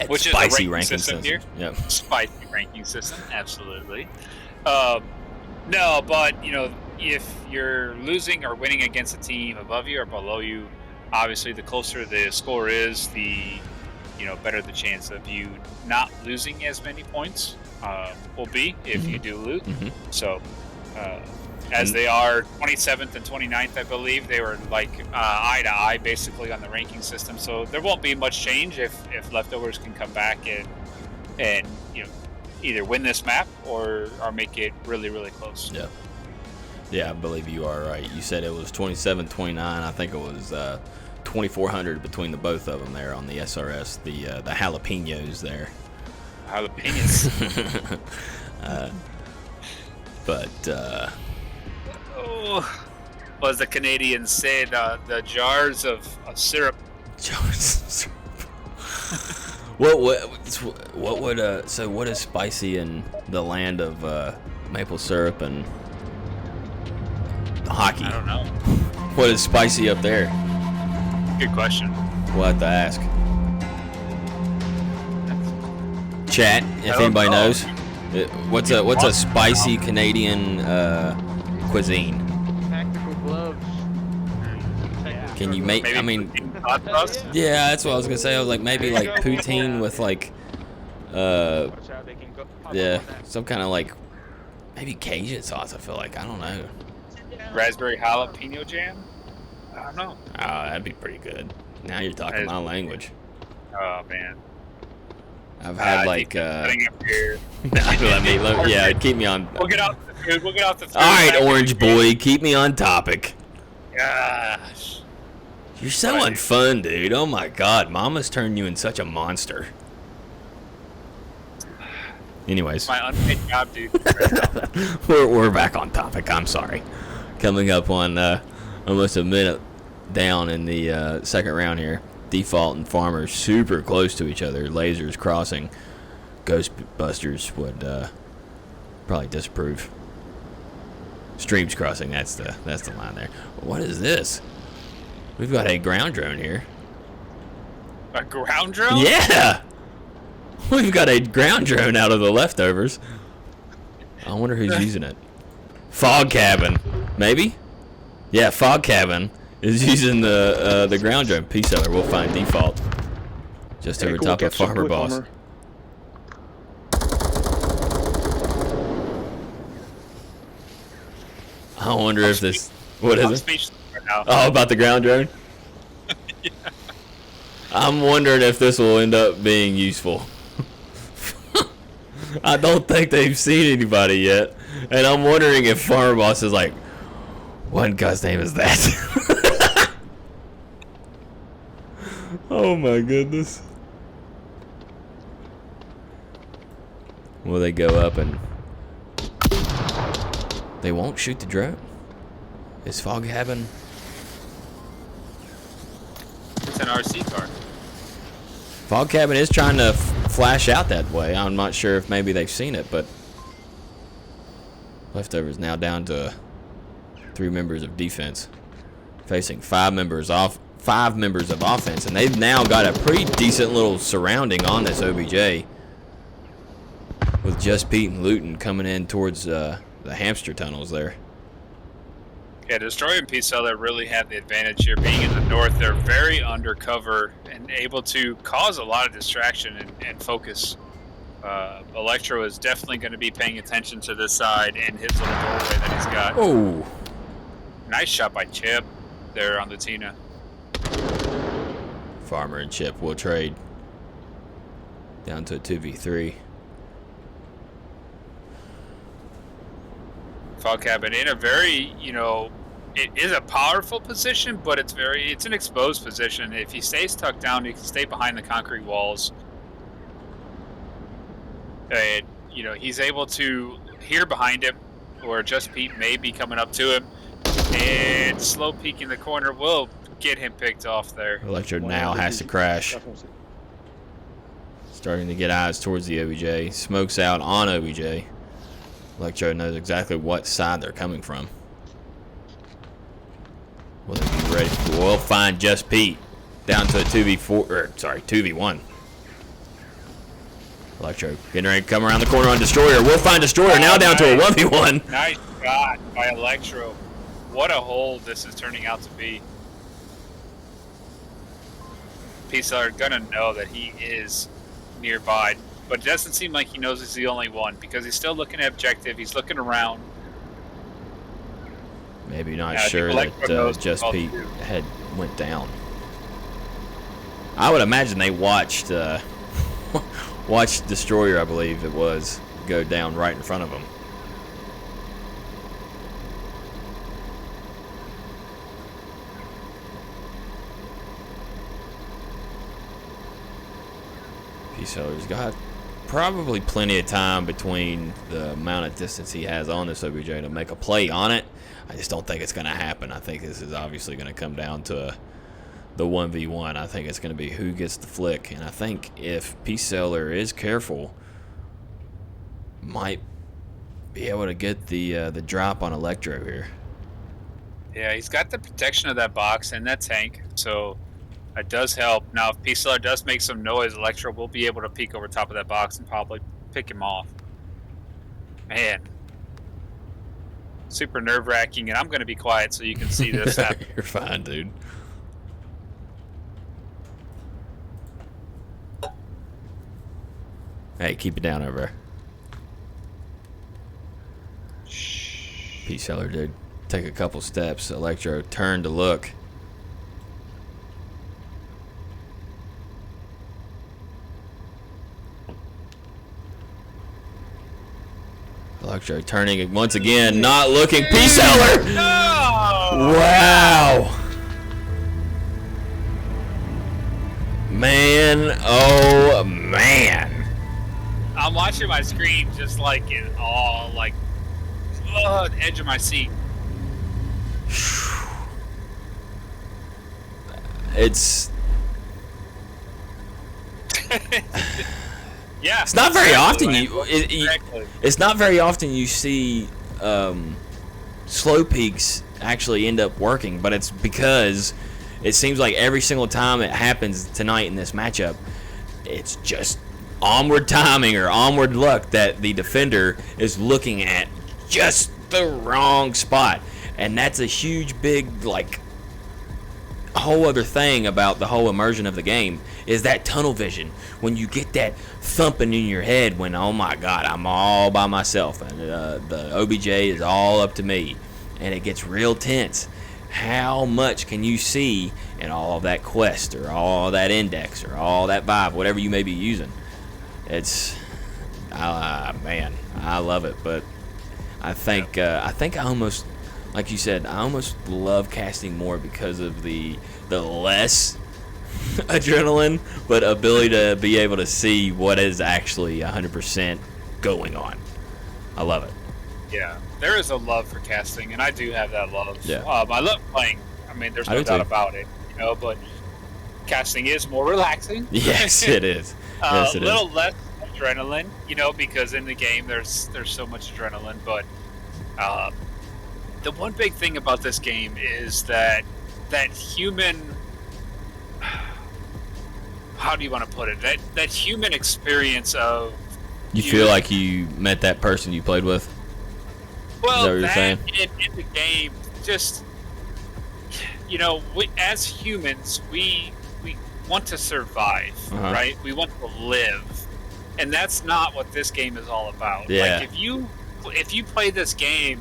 Which spicy is a ranking system here. Yep. Spicy ranking system, absolutely. No, but if you're losing or winning against a team above you or below you, obviously the closer the score is, the better the chance of you not losing as many points will be if you do lose. So as they are 27th and 29th, I believe they were like eye to eye basically on the ranking system. So there won't be much change if leftovers can come back and either win this map or make it really, really close. Yeah. Yeah, I believe you are right. You said it was 27-29. I think it was 2,400 between the both of them there on the SRS. The jalapenos there. Jalapenos. Was the Canadians say the jars of syrup? Jars of syrup. What would so what is spicy in the land of maple syrup and hockey? I don't know. What is spicy up there? Good question. We'll have to ask. Chat, if don't anybody know. knows. What's a spicy Canadian cuisine? Tactical gloves. Can you make? Maybe I mean, hot sauce? yeah, that's what I was gonna say. I was like maybe like poutine with like, Watch out, they can go. pop up yeah, on that. some kind of like maybe Cajun sauce. I feel like I don't know. Raspberry jalapeno jam? I don't know. Oh, that'd be pretty good. Now you're talking my language. Oh man. I've had like Setting up here. yeah, keep me on. We'll get off the food. We'll get off the food. All right, Orange Boy, keep me on topic. Gosh. You're so unfun, dude. Oh my God, Mama's turned you in such a monster. Anyways, My unpaid job, dude. we're back on topic. I'm sorry. Coming up on almost a minute down in the second round here. Default and Farmer super close to each other. Lasers crossing. Ghostbusters would probably disapprove. Streams crossing. That's the line there. What is this? We've got a ground drone here. A ground drone? Yeah. We've got a ground drone out of the leftovers. I wonder who's using it. Fog Cabin, maybe? Yeah, Fog Cabin is using the ground drone. Peace seller, we'll find default. Just Hey, over cool, top of catch some Farmer wood, Boss. Farmer. I wonder if this... What I'm is it? speechless right now. Oh, about the ground drone? Yeah. I'm wondering if this will end up being useful. I don't think they've seen anybody yet. And I'm wondering if Farmer Boss is like, what in God's name is that? Oh my goodness. Will they go up and... They won't shoot the drone? Is Fog Cabin... It's an RC car. Fog Cabin is trying to flash out that way. I'm not sure if maybe they've seen it, but leftovers now down to 3 members of defense, facing 5 members of offense, and they've now got a pretty decent little surrounding on this OBJ, with Just Pete and Luton coming in towards the hamster tunnels there. Yeah, Destroyer and Peace Seller really have the advantage here. Being in the north, they're very undercover and able to cause a lot of distraction and focus. Electro is definitely going to be paying attention to this side and his little doorway that he's got. Oh, Nice shot by Chip there on the Tina. Farmer and Chip will trade down to a 2v3. Fog Cabin in a very, it is a powerful position, but it's an exposed position. If he stays tucked down, he can stay behind the concrete walls. And, he's able to hear behind him, or Just Pete may be coming up to him, and slow peek in the corner will get him picked off there. Electro now has to crash. Starting to get eyes towards the OBJ. Smokes out on OBJ. Electro knows exactly what side they're coming from. Will they be ready? We'll find Just Pete down to a 2v1. Electro getting ready to come around the corner on Destroyer. We'll find Destroyer now down to a 1v1. Nice shot by Electro. What a hole this is turning out to be. Peace are gonna know that he is nearby, but it doesn't seem like he knows he's the only one because he's still looking at objective. He's looking around. Maybe not Yeah, I sure think Electro that knows Just what Pete to do. had went down. I would imagine they watched watched Destroyer, I believe it was, go down right in front of them. P-Seller's got probably plenty of time between the amount of distance he has on this OBJ to make a play on it. I just don't think it's going to happen. I think this is obviously going to come down to the 1v1. I think it's going to be who gets the flick. And I think if P-Seller is careful, might be able to get the drop on Electro here. Yeah, he's got the protection of that box and that tank, so it does help. Now, if P-Seller does make some noise, Electro will be able to peek over top of that box and probably pick him off. Man. Super nerve-wracking, and I'm going to be quiet so you can see this happen. You're fine, dude. Hey, keep it down over there. P-Seller, dude. Take a couple steps. Electro turn to look. Electro turning once again, not looking. P-Seller! No! Wow! Man, oh man. I'm watching my screen just like it all, like, the edge of my seat. It's Yeah. it's not very often Exactly. it's not very often you see slow peaks actually end up working, but it's because it seems like every single time it happens tonight in this matchup, it's just onward timing or onward luck that the defender is looking at just the wrong spot. And that's a huge, big, like, whole other thing about the whole immersion of the game is that tunnel vision. When you get that thumping in your head when, oh my God, I'm all by myself and the OBJ is all up to me, and it gets real tense. How much can you see in all of that quest or all that index or all that vibe, whatever you may be using? It's, man, I love it. But I think I almost, like you said, I almost love casting more because of the less adrenaline, but ability to be able to see what is actually 100% going on. I love it. Yeah, there is a love for casting, and I do have that love. Yeah. I love playing. I mean, there's no doubt about it, you know, but casting is more relaxing. Yes, it is. Yes, A it little is. less adrenaline, you know, because in the game there's so much adrenaline, but the one big thing about this game is that human, how do you want to put it, that human experience of You feel like you met that person you played with? well, Is that what you're saying? in the game, just, you know, as humans, we want to survive, Uh-huh. right? We want to live, and that's not what this game is all about. Yeah. Like if you play this game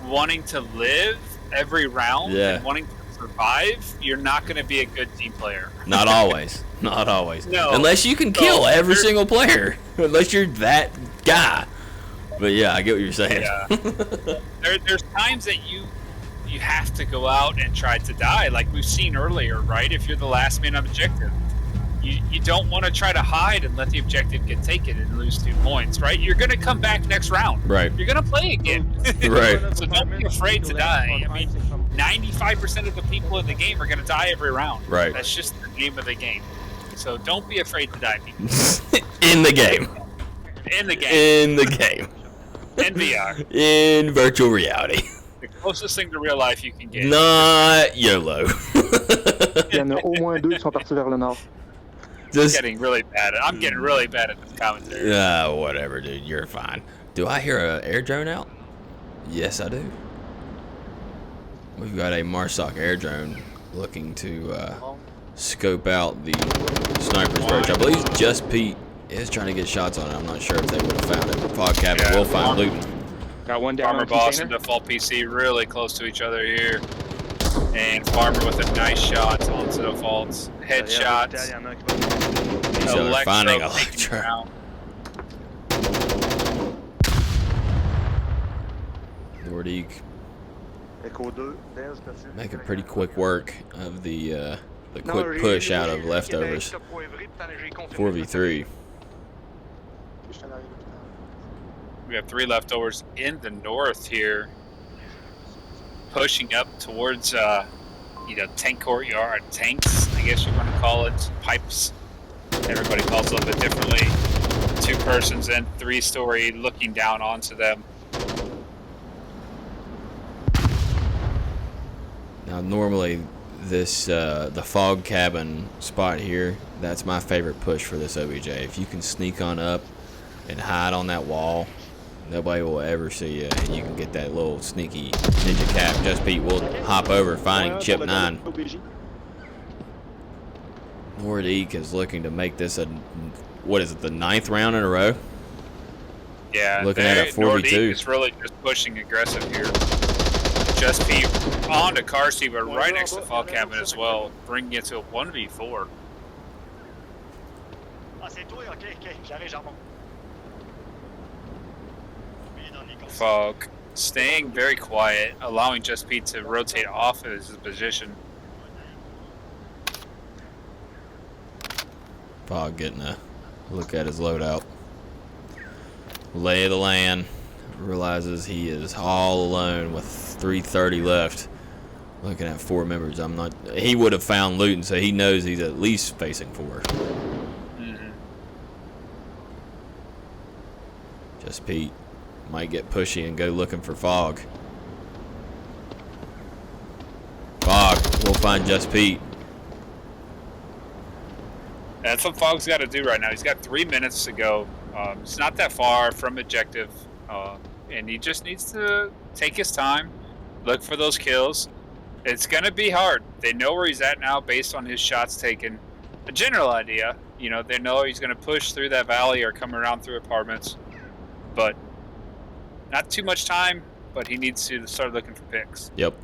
wanting to live every round Yeah. and wanting to survive, you're not going to be a good team player. Not always. Not always. No. Unless you can kill every there- single player. Unless you're that guy. But yeah, I get what you're saying. Yeah. There's times that you have to go out and try to die, like we've seen earlier, right? If you're the last man on objective, you don't want to try to hide and let the objective get taken and lose 2 points, right? You're going to come back next round. Right. You're going to play again. Right. So don't be afraid to die. I mean, 95% of the people in the game are going to die every round. Right. That's just the name of the game. So don't be afraid to die, people. In the game. In the game. In the game. In VR. In virtual reality. The closest thing to real life you can get. Not YOLO. Il y en a au moins deux qui sont partis vers le nord. Just Getting really bad. I'm getting really bad at this commentary. whatever, dude. You're fine. Do I hear an air drone out? Yes, I do. We've got a Marsoc air drone looking to scope out the sniper's perch. I believe Just Pete is trying to get shots on it. I'm not sure if they would have found it. Fog Cabin Yeah, will find Luton. Got one down Farmer on Boss and container. Default PC really close to each other here. And Farmer with a nice shot onto Default's headshots. Derrière, il y en a un qui va- So they're finding taking Electro. him down. Nordique Echo 2, Belge, perçu. making pretty quick work of the the quick push out of leftovers. 4v3. We have 3 leftovers in the north here, pushing up towards, tank courtyard, tanks, I guess you want to call it, pipes. Everybody calls it a little bit differently. 2 persons in, 3-story, looking down onto them. Now, normally, this the fog cabin spot here, that's my favorite push for this OBJ. If you can sneak on up and hide on that wall, nobody will ever see you, and you can get that little sneaky ninja cap. Just Pete will hop over, finding chip 9. Nordique is looking to make this the 9th round in a row? Yeah, looking at a 4v2. Nordique is really just pushing aggressive here. Just Pete on to car seat, but right next to fog cabin as well, bringing it to a 1v4. Fog staying very quiet, allowing Just Pete to rotate off of his position. Fog getting a look at his loadout. Lay of the land. Realizes he is all alone with 3:30 left. Looking at 4 members. He would have found Luton, so he knows he's at least facing 4. Mm-hmm. Just Pete might get pushy and go looking for Fog. Fog will find Just Pete. That's what Fog's got to do right now. He's got 3 minutes to go. It's not that far from objective, and he just needs to take his time, look for those kills. It's going to be hard. They know where he's at now based on his shots taken. A general idea, they know he's going to push through that valley or come around through apartments, but not too much time, but he needs to start looking for picks. Yep.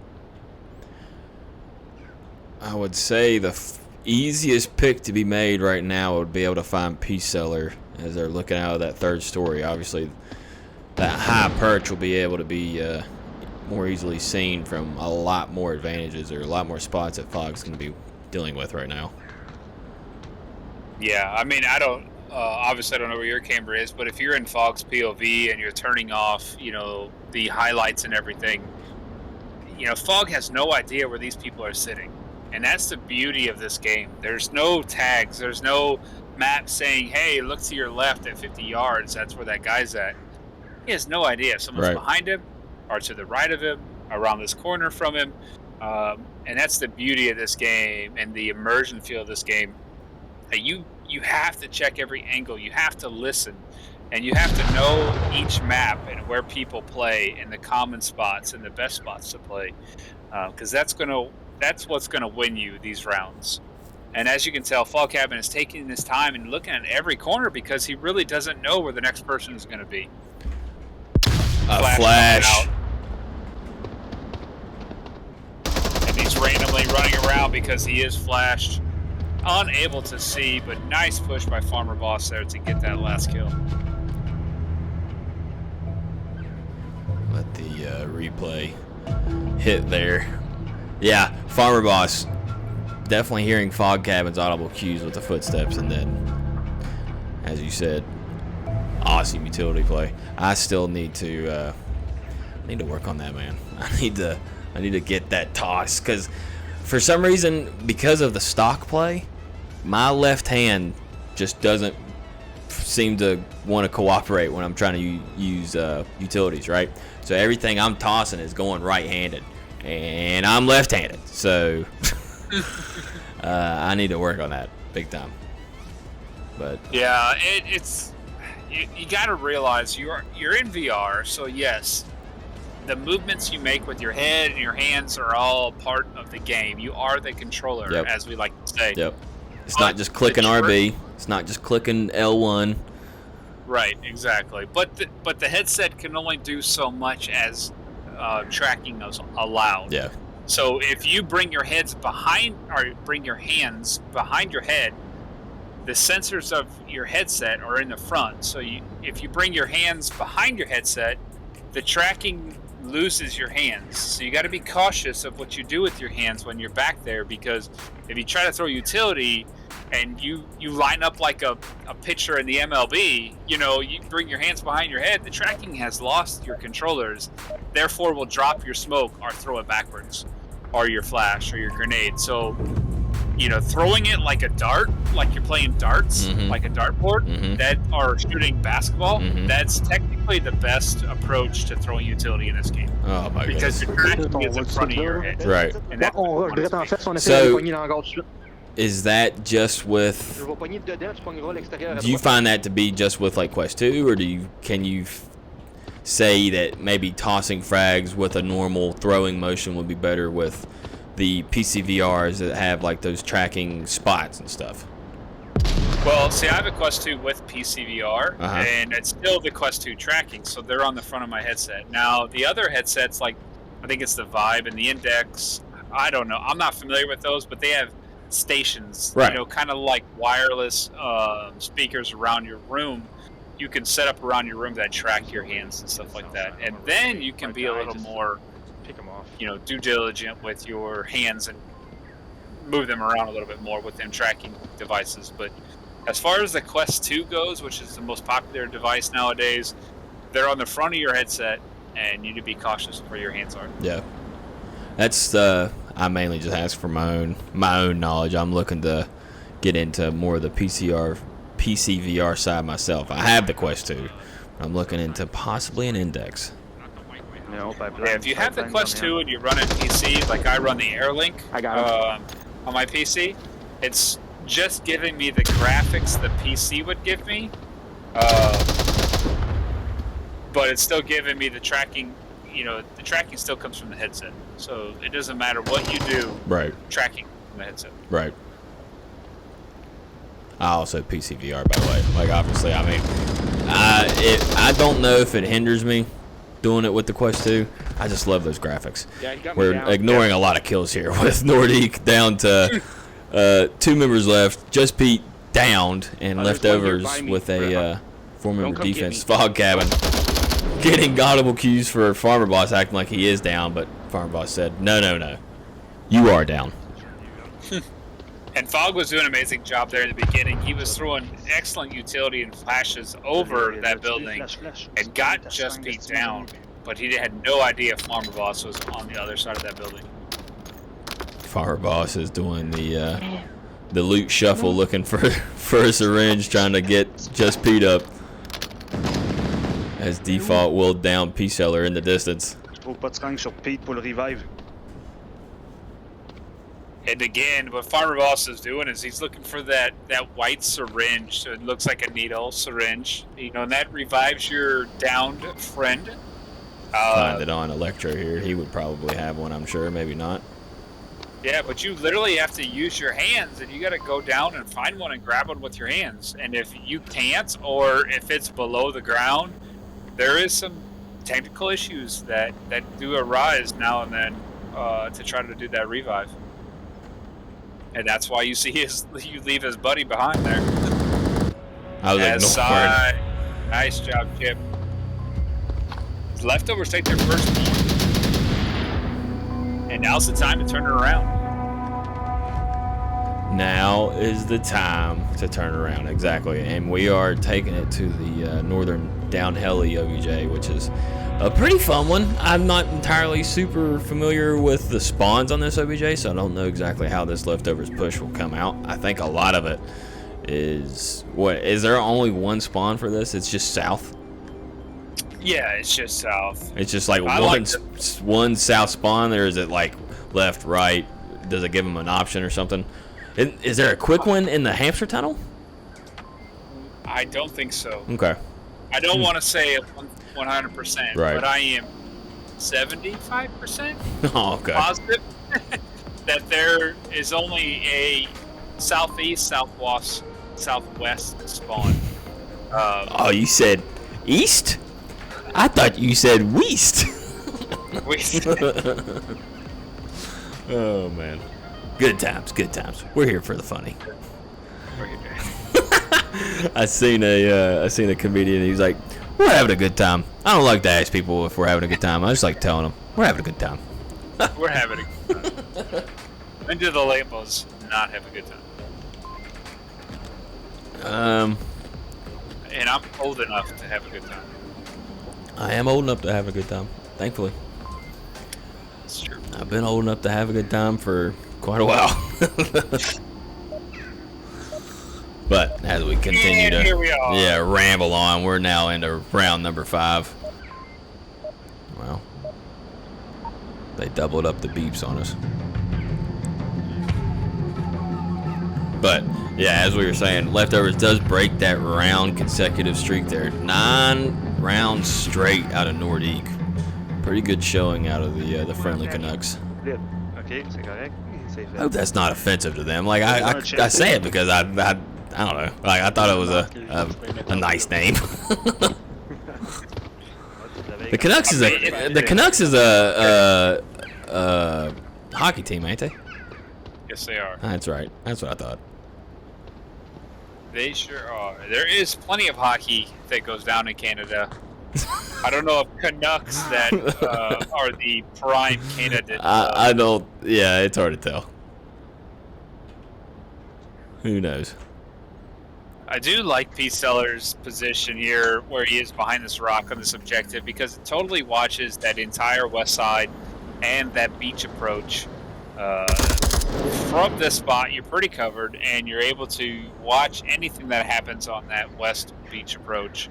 I would say the easiest pick to be made right now would be able to find Peace Seller as they're looking out of that 3rd story. Obviously, that high perch will be able to be more easily seen from a lot more advantages or a lot more spots that Fog's going to be dealing with right now. Yeah, I mean, obviously I don't know where your camera is, but if you're in Fog's POV and you're turning off, the highlights and everything, Fog has no idea where these people are sitting. And that's the beauty of this game. There's no tags. There's no map saying, hey, look to your left at 50 yards. That's where that guy's at. He has no idea if someone's behind him or to the right of him, around this corner from him. And that's the beauty of this game and the immersion feel of this game. That you have to check every angle. You have to listen. And you have to know each map and where people play and the common spots and the best spots to play. Because that's what's going to win you these rounds. And as you can tell, Fog Cabin is taking his time and looking at every corner because he really doesn't know where the next person is going to be. Flash. And he's randomly running around because he is flashed. Unable to see, but nice push by Farmer Boss there to get that last kill. Let the replay hit there. Yeah, Farmer Boss definitely hearing Fog Cabin's audible cues with the footsteps, and then, as you said, awesome utility play. I still need to work on that, man. I need to get that toss, because for some reason, because of the stock play, my left hand just doesn't seem to want to cooperate when I'm trying to use utilities, right? So everything I'm tossing is going right-handed, and I'm left-handed, so I need to work on that big time. But yeah, it's you got to realize you're in VR, so yes, the movements you make with your head and your hands are all part of the game. You are the controller, as we like to say. Yep. It's not just clicking RB. It's not just clicking L1. Right, exactly. But the headset can only do so much as tracking is allowed. Yeah. So if you bring your hands behind your head, the sensors of your headset are in the front. So if you bring your hands behind your headset, the tracking loses your hands. So you got to be cautious of what you do with your hands when you're back there, because if you try to throw utility and you line up like a pitcher in the MLB, you know, you bring your hands behind your head, the tracking has lost your controllers, therefore will drop your smoke or throw it backwards, or your flash or your grenade. So, you know, throwing it like a dart, like you're playing darts, like a dartboard, that are shooting basketball, that's technically the best approach to throwing utility in this game. Oh my Because goodness. your tracking is in front of your head. Right. And that's On what rush you direct en want to face, on essaie So- de pogner l'hangar tout de suite. Is that just with? Je vais pogner dedans, tu pogneras l'extérieur. à Do you droite. find that to be just with like Quest 2, or can you say that maybe tossing frags with a normal throwing motion would be better with the PCVRs that have like those tracking spots and stuff? Well, see, I have a Quest 2 with PCVR, Uh-huh. and it's still the Quest 2 tracking, so they're on the front of my headset. Now, the other headsets, like, I think it's the Vibe and the Index, I don't know. I'm not familiar with those, but they have stations, Right. you know, kind of like wireless speakers around your room. You can set up around your room that track your hands and stuff like that. And then you can be a little more, Pick them off. you know, due diligent with your hands and move them around a little bit more with them tracking devices. But as far as the Quest 2 goes, which is the most popular device nowadays, they're on the front of your headset, and you need to be cautious of where your hands are. Yeah. That's I mainly just ask for my own knowledge. I'm looking to get into more of the PCVR side myself. I have the Quest 2. I'm looking into possibly an Index. No, Yeah, if you have the Quest 2 and you run it PC, like I run the Airlink I got on my PC, it's just giving me the graphics the PC would give me, but it's still giving me the tracking. You know, the tracking still comes from the headset, so it doesn't matter what you do. Right. Tracking from the headset. Right. I also PCVR, by the way. Like, obviously, I mean, I don't know if it hinders me doing it with the Quest 2. I just love those graphics. Yeah, he got me We're down. ignoring a lot of kills here with Nordique down to 2 members left. Just Pete downed and There's one here leftovers by me. with a 4-member come get defense. me. Fog cabin. Getting audible cues for Farmer Boss acting like he is down, but Farmer Boss said, no. You are down. And Fog was doing an amazing job there in the beginning. He was throwing excellent utility and flashes over that building and got just beat down, but he had no idea Farmer Boss was on the other side of that building. Farmer Boss is doing the loot shuffle, looking for a syringe, trying to get Just Pete up. As default willed down P-Seller in the distance. Trouve pas de seringue sur Pete pour le revive. And again, what Farmer Boss is doing is he's looking for that white syringe, so it looks like a needle syringe, you know, and that revives your downed friend. Find it on Electro here. He would probably have one, I'm sure. Maybe not. Yeah, but you literally have to use your hands, and you got to go down and find one and grab one with your hands. And if you can't, or if it's below the ground, there is some technical issues that do arise now and then to try to do that revive. And that's why you see you leave his buddy behind there. I was ignoring. Nice job, Chip. His leftovers take their first point. And now's the time to turn it around. Now is the time to turn around, exactly. And we are taking it to the northern downhilly OBJ, which is a pretty fun one. I'm not entirely super familiar with the spawns on this OBJ, so I don't know exactly how this leftovers push will come out. I think a lot of it is is there only one spawn for this? It's just south? Yeah, it's just south. It's just like one south spawn, or is it like left, right? Does it give them an option or something? Is there a quick one in the hamster tunnel? I don't think so. Okay. I don't want to say 100%, Right. but I am 75% Oh, okay. positive that there is only a southeast, southwest spawn. Oh, you said east? I thought you said west. Oh, man. Good times, good times. We're here for the funny. I seen a comedian. He's like, We're having a good time. I don't like to ask people if we're having a good time. I just like telling them we're having a good time. We're having a good time. Into the labels, not have a good time. And I'm old enough to have a good time. I am old enough to have a good time, thankfully. It's true. I've been old enough to have a good time for quite a while. But as we continue to here we are. ramble on, we're now into round number 5. Well, they doubled up the beeps on us. But yeah, as we were saying, Leftovers does break that round consecutive streak there. 9 rounds straight out of Nordique. Pretty good showing out of the friendly Canucks. Ok, c'est correct. C'est I fait. hope that's not offensive to them. Like I say it because I don't know. Like I thought it was a nice name. The Canucks is a hockey team, ain't they? Yes, they are. That's right. That's what I thought. They sure are. There is plenty of hockey that goes down in Canada. I don't know if Canucks that are the prime candidate. I don't. Yeah, it's hard to tell. Who knows? I do like Pete Seller's position here, where he is behind this rock on this objective, because it totally watches that entire west side and that beach approach. From this spot, you're pretty covered, and you're able to watch anything that happens on that west beach approach,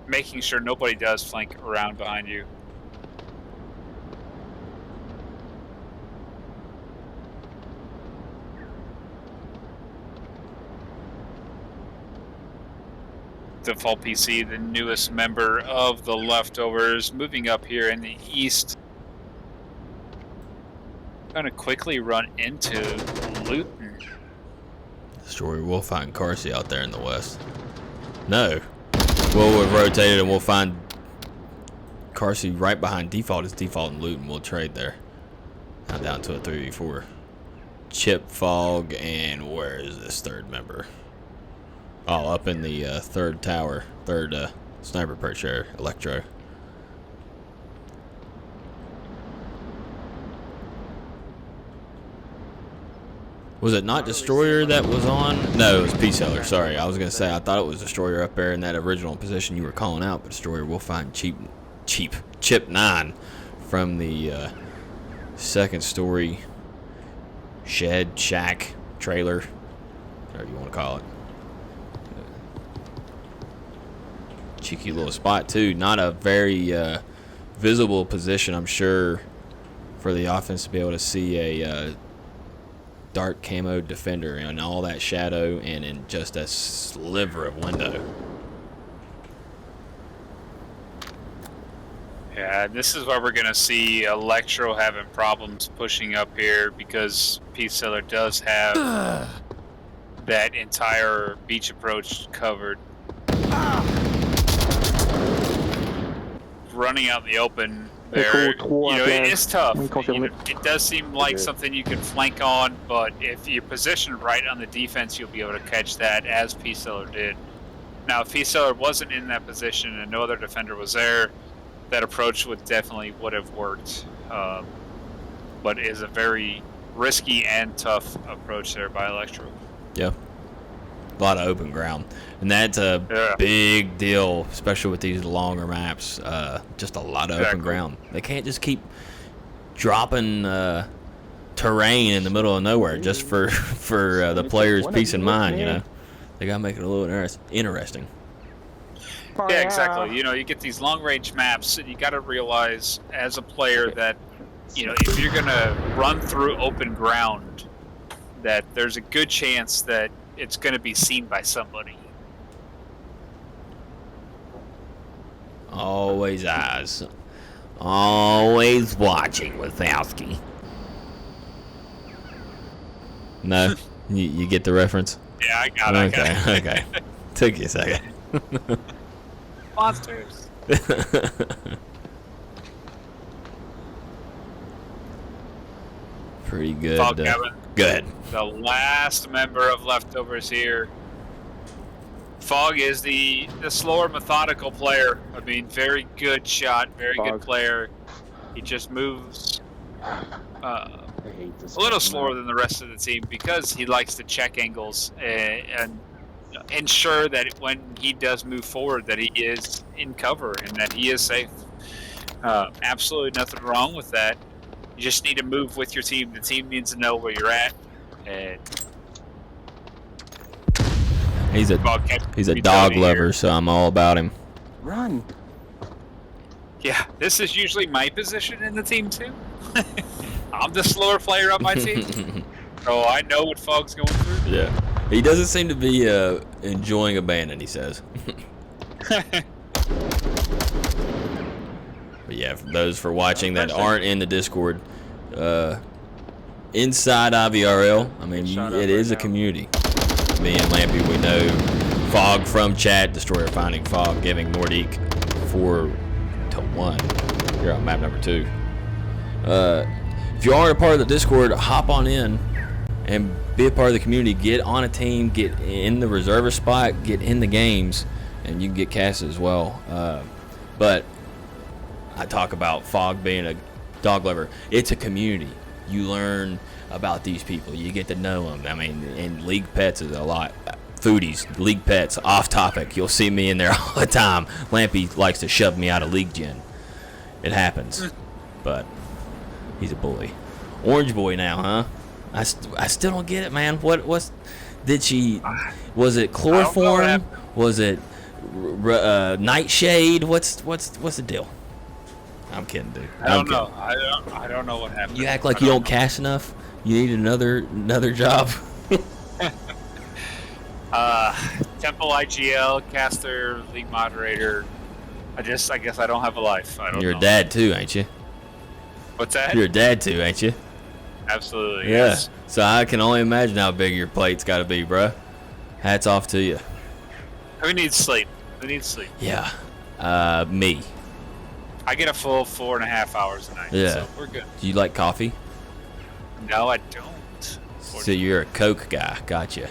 making sure nobody does flank around behind you. Default PC, the newest member of the Leftovers, moving up here in the east. Going to quickly run into Luton. Story, we'll find Carsey out there in the west. No. We'll have rotated and we'll find Carsey right behind default. It's default and Luton. We'll trade there. Now down to a 3v4. Chip, Fog, and where is this third member? Oh, up in the third tower. Third sniper perch there. Electro. Was it not Destroyer that was on? No, it was P-Seller. Sorry, I was going to say, I thought it was Destroyer up there in that original position you were calling out, but Destroyer will find Chip 9 from the second story shed, shack, trailer, whatever you want to call it. Cheeky little spot, too. Not a very visible position, I'm sure, for the offense to be able to see a dark camo defender in all that shadow and in just a sliver of window. Yeah, this is where we're going to see Electro having problems pushing up here, because P-Seller does have that entire beach approach covered. Running out in the open there, it is tough. It does seem like something you can flank on, but if you're positioned right on the defense, you'll be able to catch that, as P-Seller did. Now, if P-Seller wasn't in that position and no other defender was there, that approach would have worked. But it is a very risky and tough approach there by Electro. Yeah. A lot of open ground. And that's a big deal, especially with these longer maps. Just a lot of open ground. They can't just keep dropping terrain in the middle of nowhere just for the player's peace of mind, you know. They got to make it a little interesting. Yeah, exactly. You know, you get these long-range maps, and you got to realize as a player that, you know, if you're going to run through open ground, that there's a good chance that it's going to be seen by somebody. Always eyes. Always watching, Wazowski. No? You get the reference? Yeah, I got it. Okay. Took you a second. Monsters. Pretty good. Fog Kevin. Good. The last member of Leftovers here. Fog is the slower, methodical player. I mean, very good shot, very good player. He just moves a little slower than the rest of the team because he likes to check angles and ensure that when he does move forward that he is in cover and that he is safe. Absolutely nothing wrong with that. You just need to move with your team. The team needs to know where you're at. And he's a dog lover, so I'm all about him. Run. Yeah, this is usually my position in the team too. I'm the slower player on my team, so I know what Fog's going through. Yeah, he doesn't seem to be enjoying abandon, he says. But yeah, for those for watching that aren't in the Discord, inside IVRL, I mean, it is a community. Me and Lampy, we know Fog from chat. Destroyer finding Fog, giving Nordique 4-1 here on map number 2. If you aren't a part of the Discord, hop on in and be a part of the community. Get on a team, get in the reservist spot, get in the games, and you can get cast as well. But I talk about Fog being a dog lover. It's a community. You learn about these people. You get to know them. I mean, and League Pets is a lot. Foodies, League Pets, off topic. You'll see me in there all the time. Lampy likes to shove me out of League Gen. It happens. But he's a bully. Orange Boy now, huh? I still don't get it, man. Was it chloroform? Was it nightshade? What's the deal? I'm kidding, dude. I don't know. I don't know what happened. You act like you don't cast enough. You need another job. Temple IGL, caster, league moderator. I guess I don't have a life. I don't You're know. a dad too, ain't you? What's that? You're a dad too, ain't you? Absolutely. Yeah. Yes. So I can only imagine how big your plate's got to be, bruh. Hats off to you. Who needs sleep? Who needs sleep? Yeah. Me. I get a full 4.5 hours a night. Yeah. So we're good. Do you like coffee? No, I don't. So you're a Coke guy. Gotcha.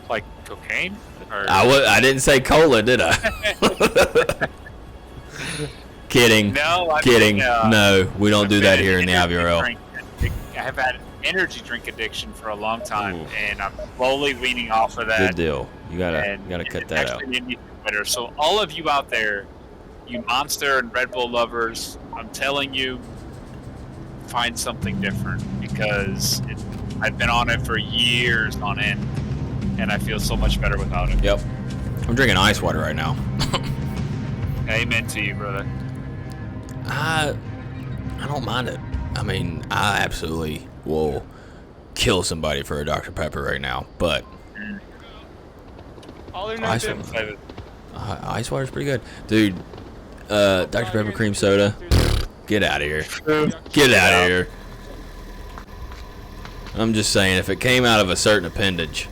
Like cocaine? Or... I didn't say cola, did I? Kidding. No, Kidding. No, we don't do that here in the IVRL. I have had an energy drink addiction for a long time, and I'm slowly weaning off of that. Good deal. You gotta cut that out. Made me better. So all of you out there, you Monster and Red Bull lovers, I'm telling you, find something different because I've been on it for years on end, and I feel so much better without it. Yep. I'm drinking ice water right now. Amen to you, brother. I don't mind it. I mean, I absolutely will kill somebody for a Dr. Pepper right now, but ice water's pretty good. Dude, Dr. Pepper cream soda, get out of here. Get out of here. I'm just saying, if it came out of a certain appendage,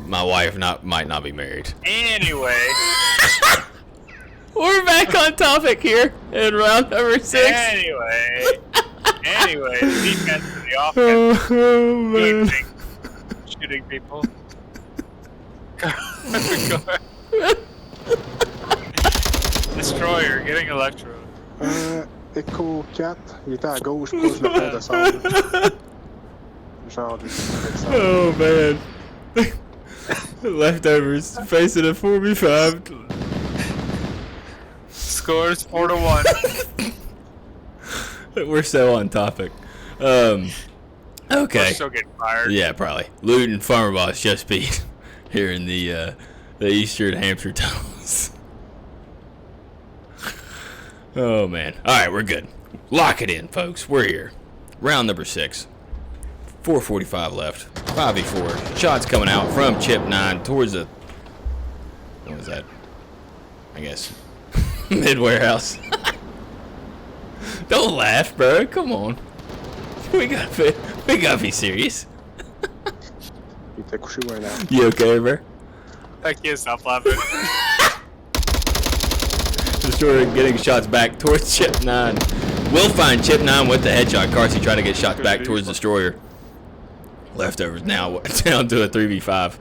my wife might not be married. Anyway. We're back on topic here in round number 6. Anyway, the defense and the offense doing things, shooting people. Destroyer, getting electro. Echo 4, il était à gauche, proche de pont de sable. Genre, oh man. Leftovers facing a 4v5. Scores 4-1. We're so on topic. Okay. We're still getting fired. Yeah, probably. Luton Farmer Boss just beat here in the Eastern Hampshire tunnels. Oh man. Alright, we're good. Lock it in, folks. We're here. Round number 6. 4:45 left. 5v4. Shots coming out from Chip 9 towards the... What was that? I guess. Mid-warehouse. Don't laugh, bro. Come on. We gotta be serious. Il était couché right now. You okay, bro? I can't stop laughing. Destroyer getting shots back towards Chip 9. We'll find Chip 9 with the headshot. Carsey trying to get shots back towards Destroyer. Leftovers now down to a 3v5.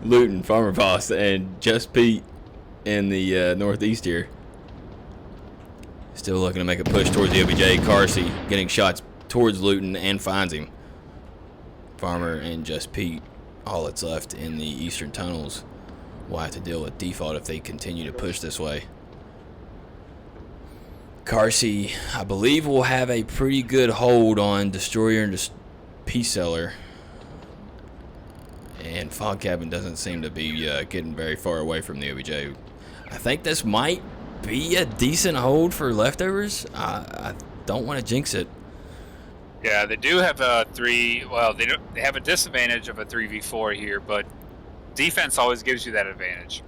Luton, Farmer Boss, and Just Pete in the northeast here. Still looking to make a push towards the OBJ. Carsey getting shots towards Luton and finds him. Farmer and Just Pete, all that's left in the eastern tunnels. Will have to deal with default if they continue to push this way. Carsey, I believe, will have a pretty good hold on Destroyer and Peace Seller. And Fog Cabin doesn't seem to be getting very far away from the OBJ. I think this might be a decent hold for Leftovers. I don't want to jinx it. Yeah, they do have a 3. Well, they have a disadvantage of a 3v4 here, but defense always gives you that advantage.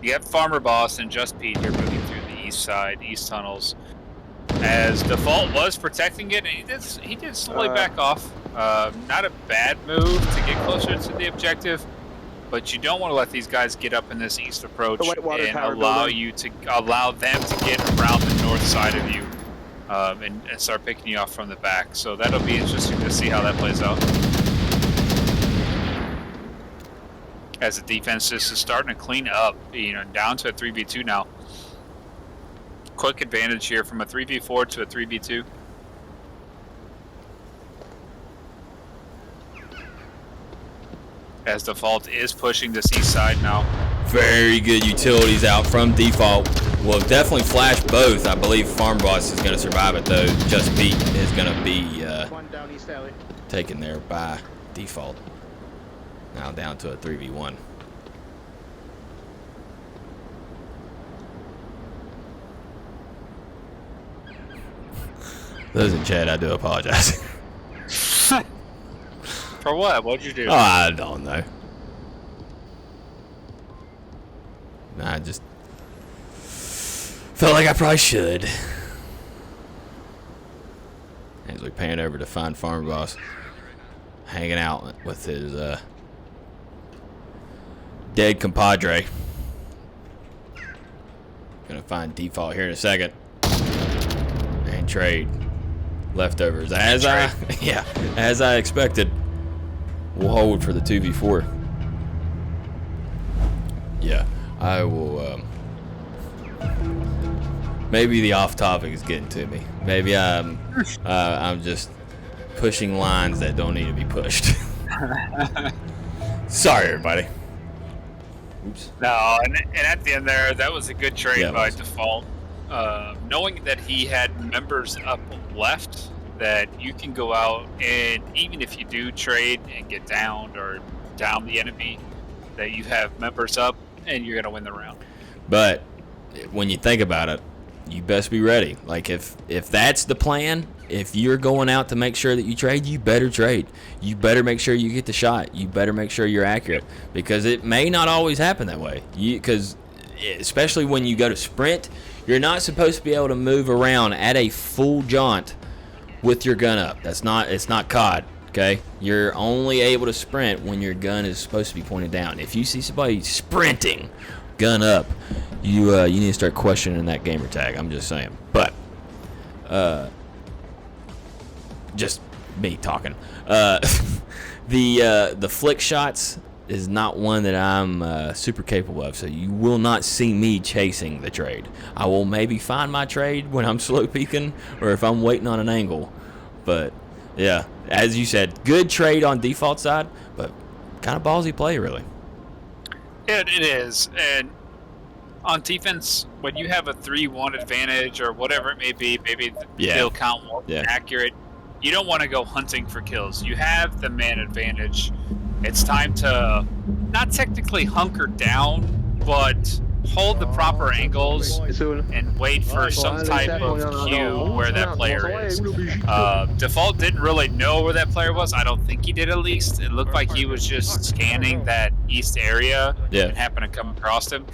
You have Farmer Boss and Just Pete here moving through the east side, east tunnels. As Default was protecting it, and he did slowly back off. Not a bad move to get closer to the objective, but you don't want to let these guys get up in this east approach and allow them to get around the north side of you and start picking you off from the back. So that'll be interesting to see how that plays out. As the defense just is starting to clean up, down to a 3v2 now. Quick advantage here from a 3v4 to a 3v2. As Default is pushing this east side now. Very good utilities out from Default. Will definitely flash both. I believe Farm Boss is going to survive it, though. Just Pete is going to be taken there by Default. Now down to a 3v1. Those in chat, I do apologize. For what? What'd you do? Oh, I don't know. I just felt like I probably should. As we pan over to find Farm Boss hanging out with his dead compadre. Gonna find Default here in a second. And trade. Leftovers. As I expected. We'll hold for the 2v4. Yeah, I will. Maybe the off topic is getting to me. Maybe I'm just pushing lines that don't need to be pushed. Sorry, everybody. Oops. No, and at the end there, that was a good trade by Default. Knowing that he had members up left, that you can go out and even if you do trade and get downed or down the enemy, that you have members up and you're gonna win the round. But when you think about it, you best be ready. Like if that's the plan, if you're going out to make sure that you trade, you better trade. You better make sure you get the shot. You better make sure you're accurate, because it may not always happen that way. Because especially when you go to sprint, you're not supposed to be able to move around at a full jaunt with your gun up. It's not COD, okay? You're only able to sprint when your gun is supposed to be pointed down. If you see somebody sprinting, gun up, you need to start questioning that gamer tag. I'm just saying. But just me talking. The flick shots is not one that I'm super capable of, so you will not see me chasing the trade. I will maybe find my trade when I'm slow peeking or if I'm waiting on an angle. But yeah, as you said, good trade on Default side, but kind of ballsy play, really. It is. And on defense, when you have a 3-1 advantage or whatever it may be, maybe the kill count won't be accurate, you don't want to go hunting for kills. You have the man advantage. It's time to not technically hunker down, but hold the proper angles and wait for some type of cue where that player is. Default didn't really know where that player was. I don't think he did, at least. It looked like he was just scanning that east area and happened to come across him.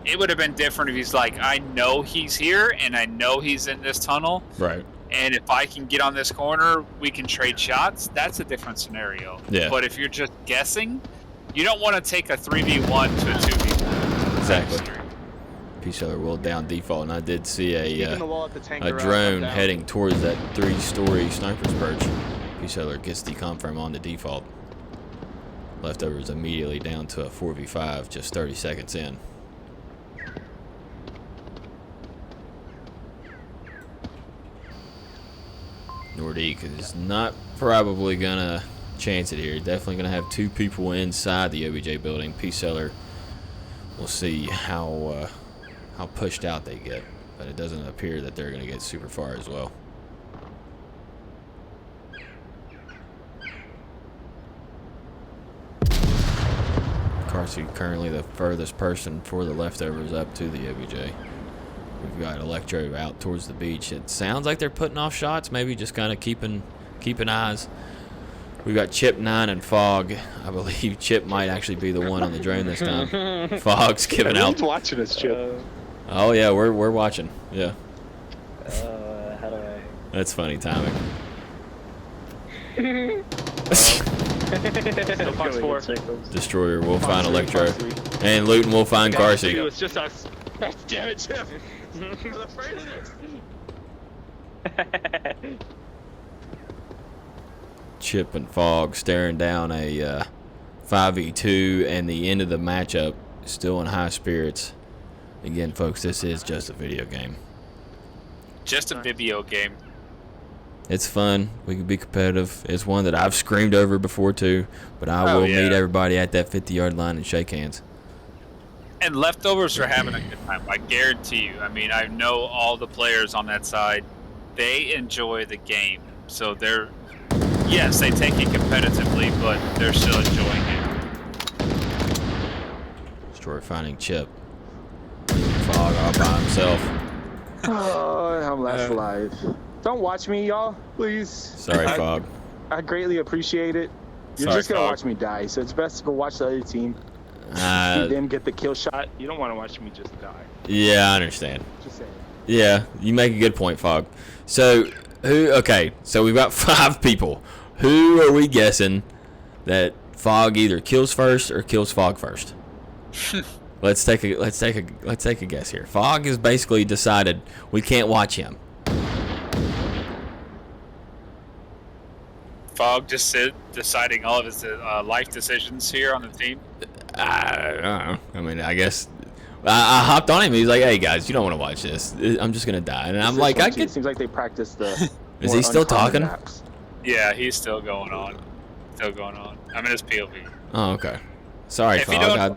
It would have been different if he's like, I know he's here and I know he's in this tunnel. Right. And if I can get on this corner, we can trade shots. That's a different scenario. Yeah. But if you're just guessing, you don't want to take a 3v1 to a 2v1. Exactly. Peace Seller will down default, and I did see Keeping the a wall at the tanker route, drone I'm down. heading towards that 3-story sniper's perch. Peace Seller gets the confirm on the default. Leftovers immediately down to a 4v5 just 30 seconds in. Nordique is not probably gonna chance it here. Definitely gonna have 2 people inside the OBJ building. Peace Seller, we'll see how pushed out they get, but it doesn't appear that they're gonna get super far as well. Carsey currently the furthest person for the leftovers up to the OBJ. We've got Electro out towards the beach. It sounds like they're putting off shots, maybe just kind of keeping eyes. We've got Chip 9 and Fog. I believe Chip might actually be the one on the drone this time. Fog's giving out. Who's watching us, Chip? Oh yeah, we're watching. Yeah. How do I? That's funny timing. Still Fox 4. Destroyer will find Fox Electro, 3. and Luton will find Carsey. It's just us. Damn it, Chip! I'm afraid of this. Chip and Fog staring down a 5v2, and the end of the matchup still in high spirits. Again, folks, this is just a video game. Just a video game. It's fun. We can be competitive. It's one that I've screamed over before too, but I will meet everybody at that 50-yard line and shake hands. And leftovers are having a good time. I guarantee you. I mean, I know all the players on that side. They enjoy the game. So they're, yes, they take it competitively, but they're still enjoying it. Destroyer finding Chip. Fog all by himself. Oh, I'm last alive. Don't watch me, y'all, please. Sorry, Fog. I greatly appreciate it. You're Sorry, just gonna Fog. watch me die, so it's best to go watch the other team. See them get the kill shot. You don't want to watch me just die. Yeah, I understand. Just saying. Yeah, you make a good point, Fog. So, okay, so we've got 5 people. Who are we guessing that Fog either kills first or kills Fog first? Let's take a guess here. Fog has basically decided we can't watch him. Fog just deciding all of his life decisions here on the team. I don't know. I mean, I guess I hopped on him. He's like, "Hey guys, you don't want to watch this. I'm just gonna die." And I'm like, "I It get." seems like they practice the. Is he still talking? Maps. Yeah, he's still going on. Still going on. I'm in his POV. Oh, okay. Sorry, If Fog. you don't know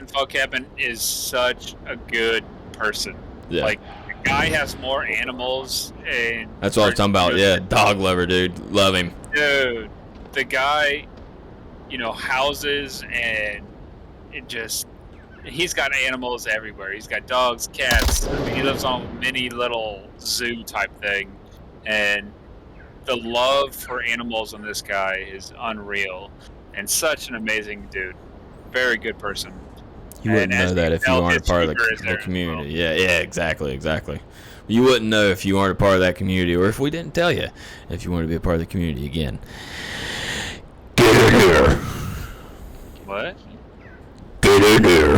Fog Cabin is such a good person. Yeah. Like, the guy has more animals and... That's what I was talking about. Yeah, dog lover, dude. Love him. Dude, the guy, you know, houses and it just... He's got animals everywhere. He's got dogs, cats. I mean, he lives on a mini little zoo type thing. And the love for animals on this guy is unreal. And such an amazing dude. Very good person. You wouldn't And as know that you if you tell, aren't a his part of humor is the there as community. Yeah, exactly. You wouldn't know if you aren't a part of that community, or if we didn't tell you if you want to be a part of the community again. Get in here. What? Get in here.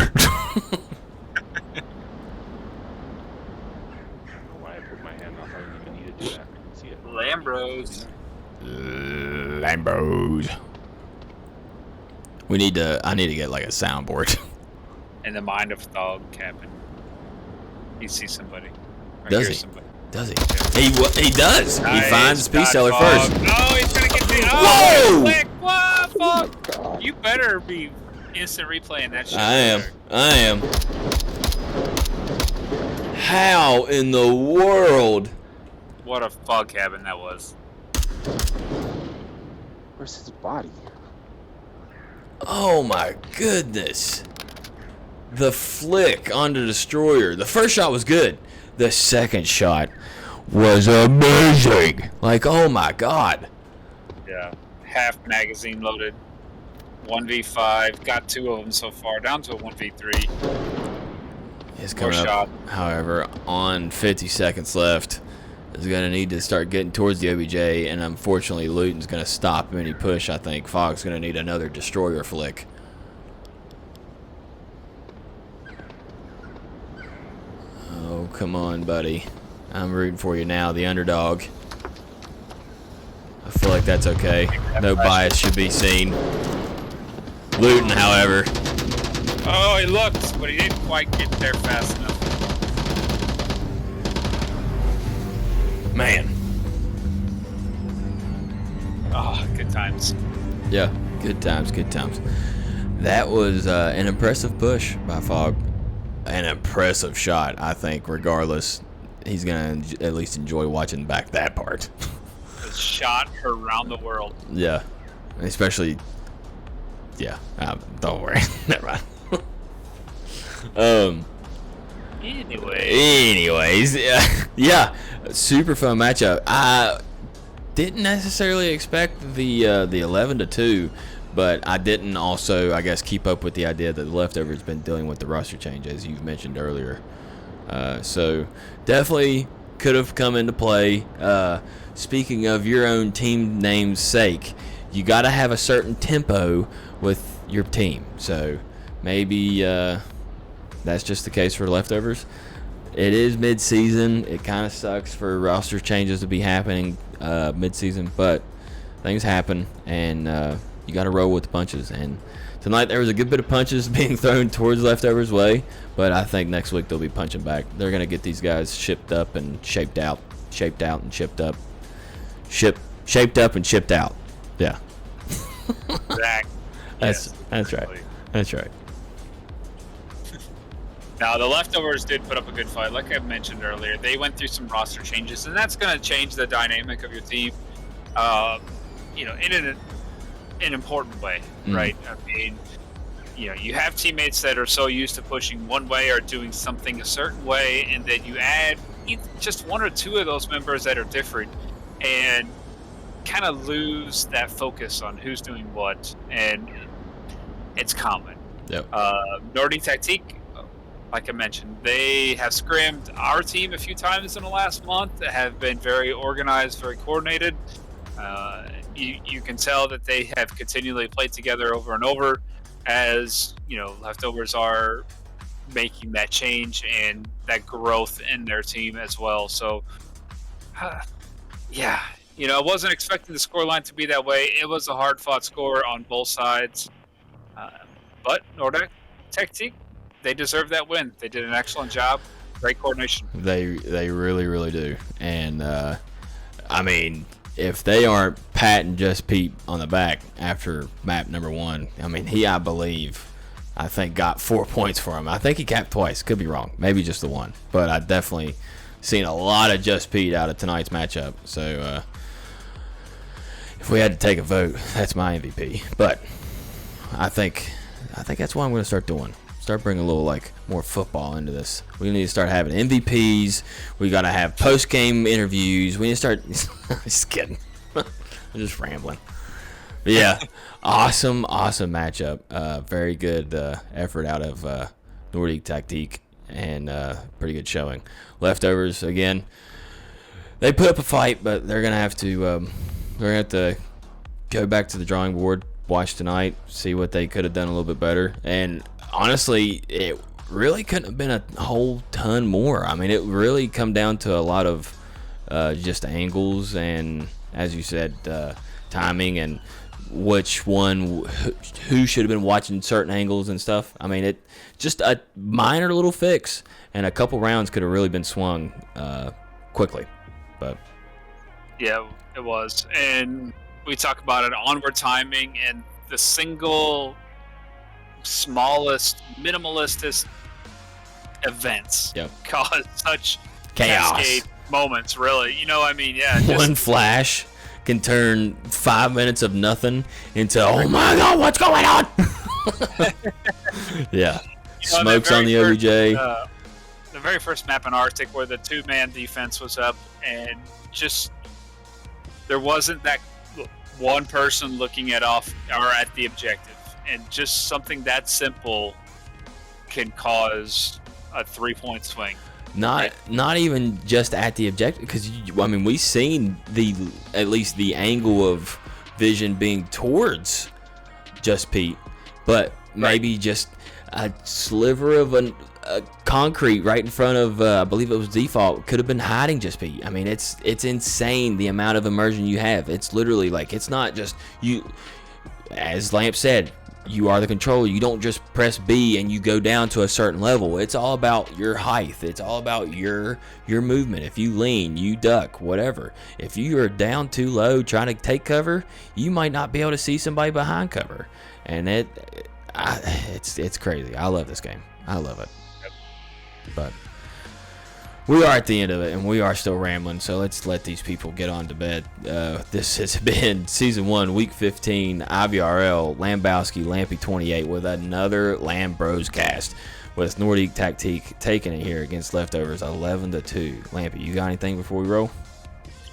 Why I put my hand off? I didn't even need to do that. I can see it. Lambros. Lambos. I need to get like a soundboard. In the mind of Fog Cabin. He sees somebody. Or Does hears he? somebody. Does he? He does. Nice. He finds the Peace Got Seller Fog. first. Oh, he's gonna get me. Whoa! Oh, quick. Whoa, Fog. You better be instant replaying that shit. I am. How in the world? What a Fog Cabin that was. Where's his body? Oh my goodness. The flick on the Destroyer. The first shot was good. The second shot was amazing. Like, oh my god. Yeah. Half magazine loaded. 1v5. Got 2 of them so far. Down to a 1v3. It's More coming up, shot. however, on 50 seconds left. Is going to need to start getting towards the OBJ, and unfortunately Luton's going to stop any push, I think. Fog's going to need another Destroyer flick. come on, buddy. I'm rooting for you now, the underdog. I feel like that's okay. No bias should be seen. Luton, however. Oh, he looked, but he didn't quite get there fast enough. Man. Oh, good times. Yeah, good times, good times. That was an impressive push by Fogg. An impressive shot, I think, regardless. He's going to at least enjoy watching back that part. Shot around the world. Yeah. Especially, yeah. Don't worry. Never mind. Anyways, yeah. Super fun matchup. I didn't necessarily expect the 11-2, but I didn't also, I guess, keep up with the idea that the Leftovers been dealing with the roster change, as you've mentioned earlier. So definitely could have come into play. Speaking of your own team name's sake, you got to have a certain tempo with your team. So maybe that's just the case for Leftovers. It is mid-season. It kind of sucks for roster changes to be happening mid-season, but things happen, and you got to roll with the punches. And tonight there was a good bit of punches being thrown towards Leftovers' way, but I think next week they'll be punching back. They're going to get these guys shipped up and shaped out and shipped up. Shaped up and shipped out. Yeah. Exactly. That's right. That's right. Now, the Leftovers did put up a good fight. Like I mentioned earlier, they went through some roster changes, and that's going to change the dynamic of your team, in an important way, right? I mean, you have teammates that are so used to pushing one way or doing something a certain way, and then you add just one or two of those members that are different, and kind of lose that focus on who's doing what, and it's common. Yep. Nordique Tactique, like I mentioned, they have scrimmed our team a few times in the last month. They have been very organized, very coordinated. You can tell that they have continually played together over and over, as Leftovers are making that change and that growth in their team as well. So, yeah, I wasn't expecting the scoreline to be that way. It was a hard-fought score on both sides, but Nordique Tactique, they deserve that win. They did an excellent job. Great coordination. They really, really do. And, I mean, if they aren't patting Just Pete on the back after map number 1, I mean, I think got 4 points for him. I think he capped twice. Could be wrong. Maybe just the one. But I definitely seen a lot of Just Pete out of tonight's matchup. So, if we had to take a vote, that's my MVP. But I think that's what I'm going to start doing. Start bringing a little more football into this. We need to start having MVPs. We got to have post-game interviews. We need to start. Just kidding. I'm just rambling. But yeah, awesome matchup. Very good effort out of Nordique Tactique, and pretty good showing. Leftovers again. They put up a fight, but they're gonna have to go back to the drawing board. Watch tonight, see what they could have done a little bit better. And honestly, it really couldn't have been a whole ton more. I mean, it really come down to a lot of just angles and, as you said, timing and who should have been watching certain angles and stuff. I mean, it just a minor little fix, and a couple rounds could have really been swung quickly. But yeah, it was. And we talk about it, onward timing, and the single smallest, minimalist events cause such chaos cascade moments, really. One flash can turn 5 minutes of nothing into, oh my god, what's going on? Yeah. Smokes on the OBJ. The very first map in Arctic where the 2-man defense was up, and just there wasn't that one person looking at the objective, and just something that simple can cause a 3-point swing. Not even just at the objective, because we've seen at least the angle of vision being towards Just Pete, but maybe just a sliver of concrete right in front of, I believe it was default, could have been hiding just be. I mean, it's insane the amount of immersion you have. It's literally like, it's not just you, as Lamp said, you are the controller. You don't just press B and you go down to a certain level. It's all about your height. It's all about your movement. If you lean, you duck, whatever. If you are down too low trying to take cover, you might not be able to see somebody behind cover. And it's crazy. I love this game. I love it. But we are at the end of it, and we are still rambling, so let's let these people get on to bed. This has been Season 1, Week 15, IVRL, Lambowski, Lampy28, with another Lamb Bros cast, with Nordique Tactique taking it here against Leftovers 11-2. Lampy, you got anything before we roll?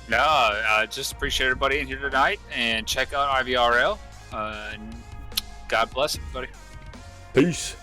No, I just appreciate everybody in here tonight, and check out IVRL. God bless everybody. Peace.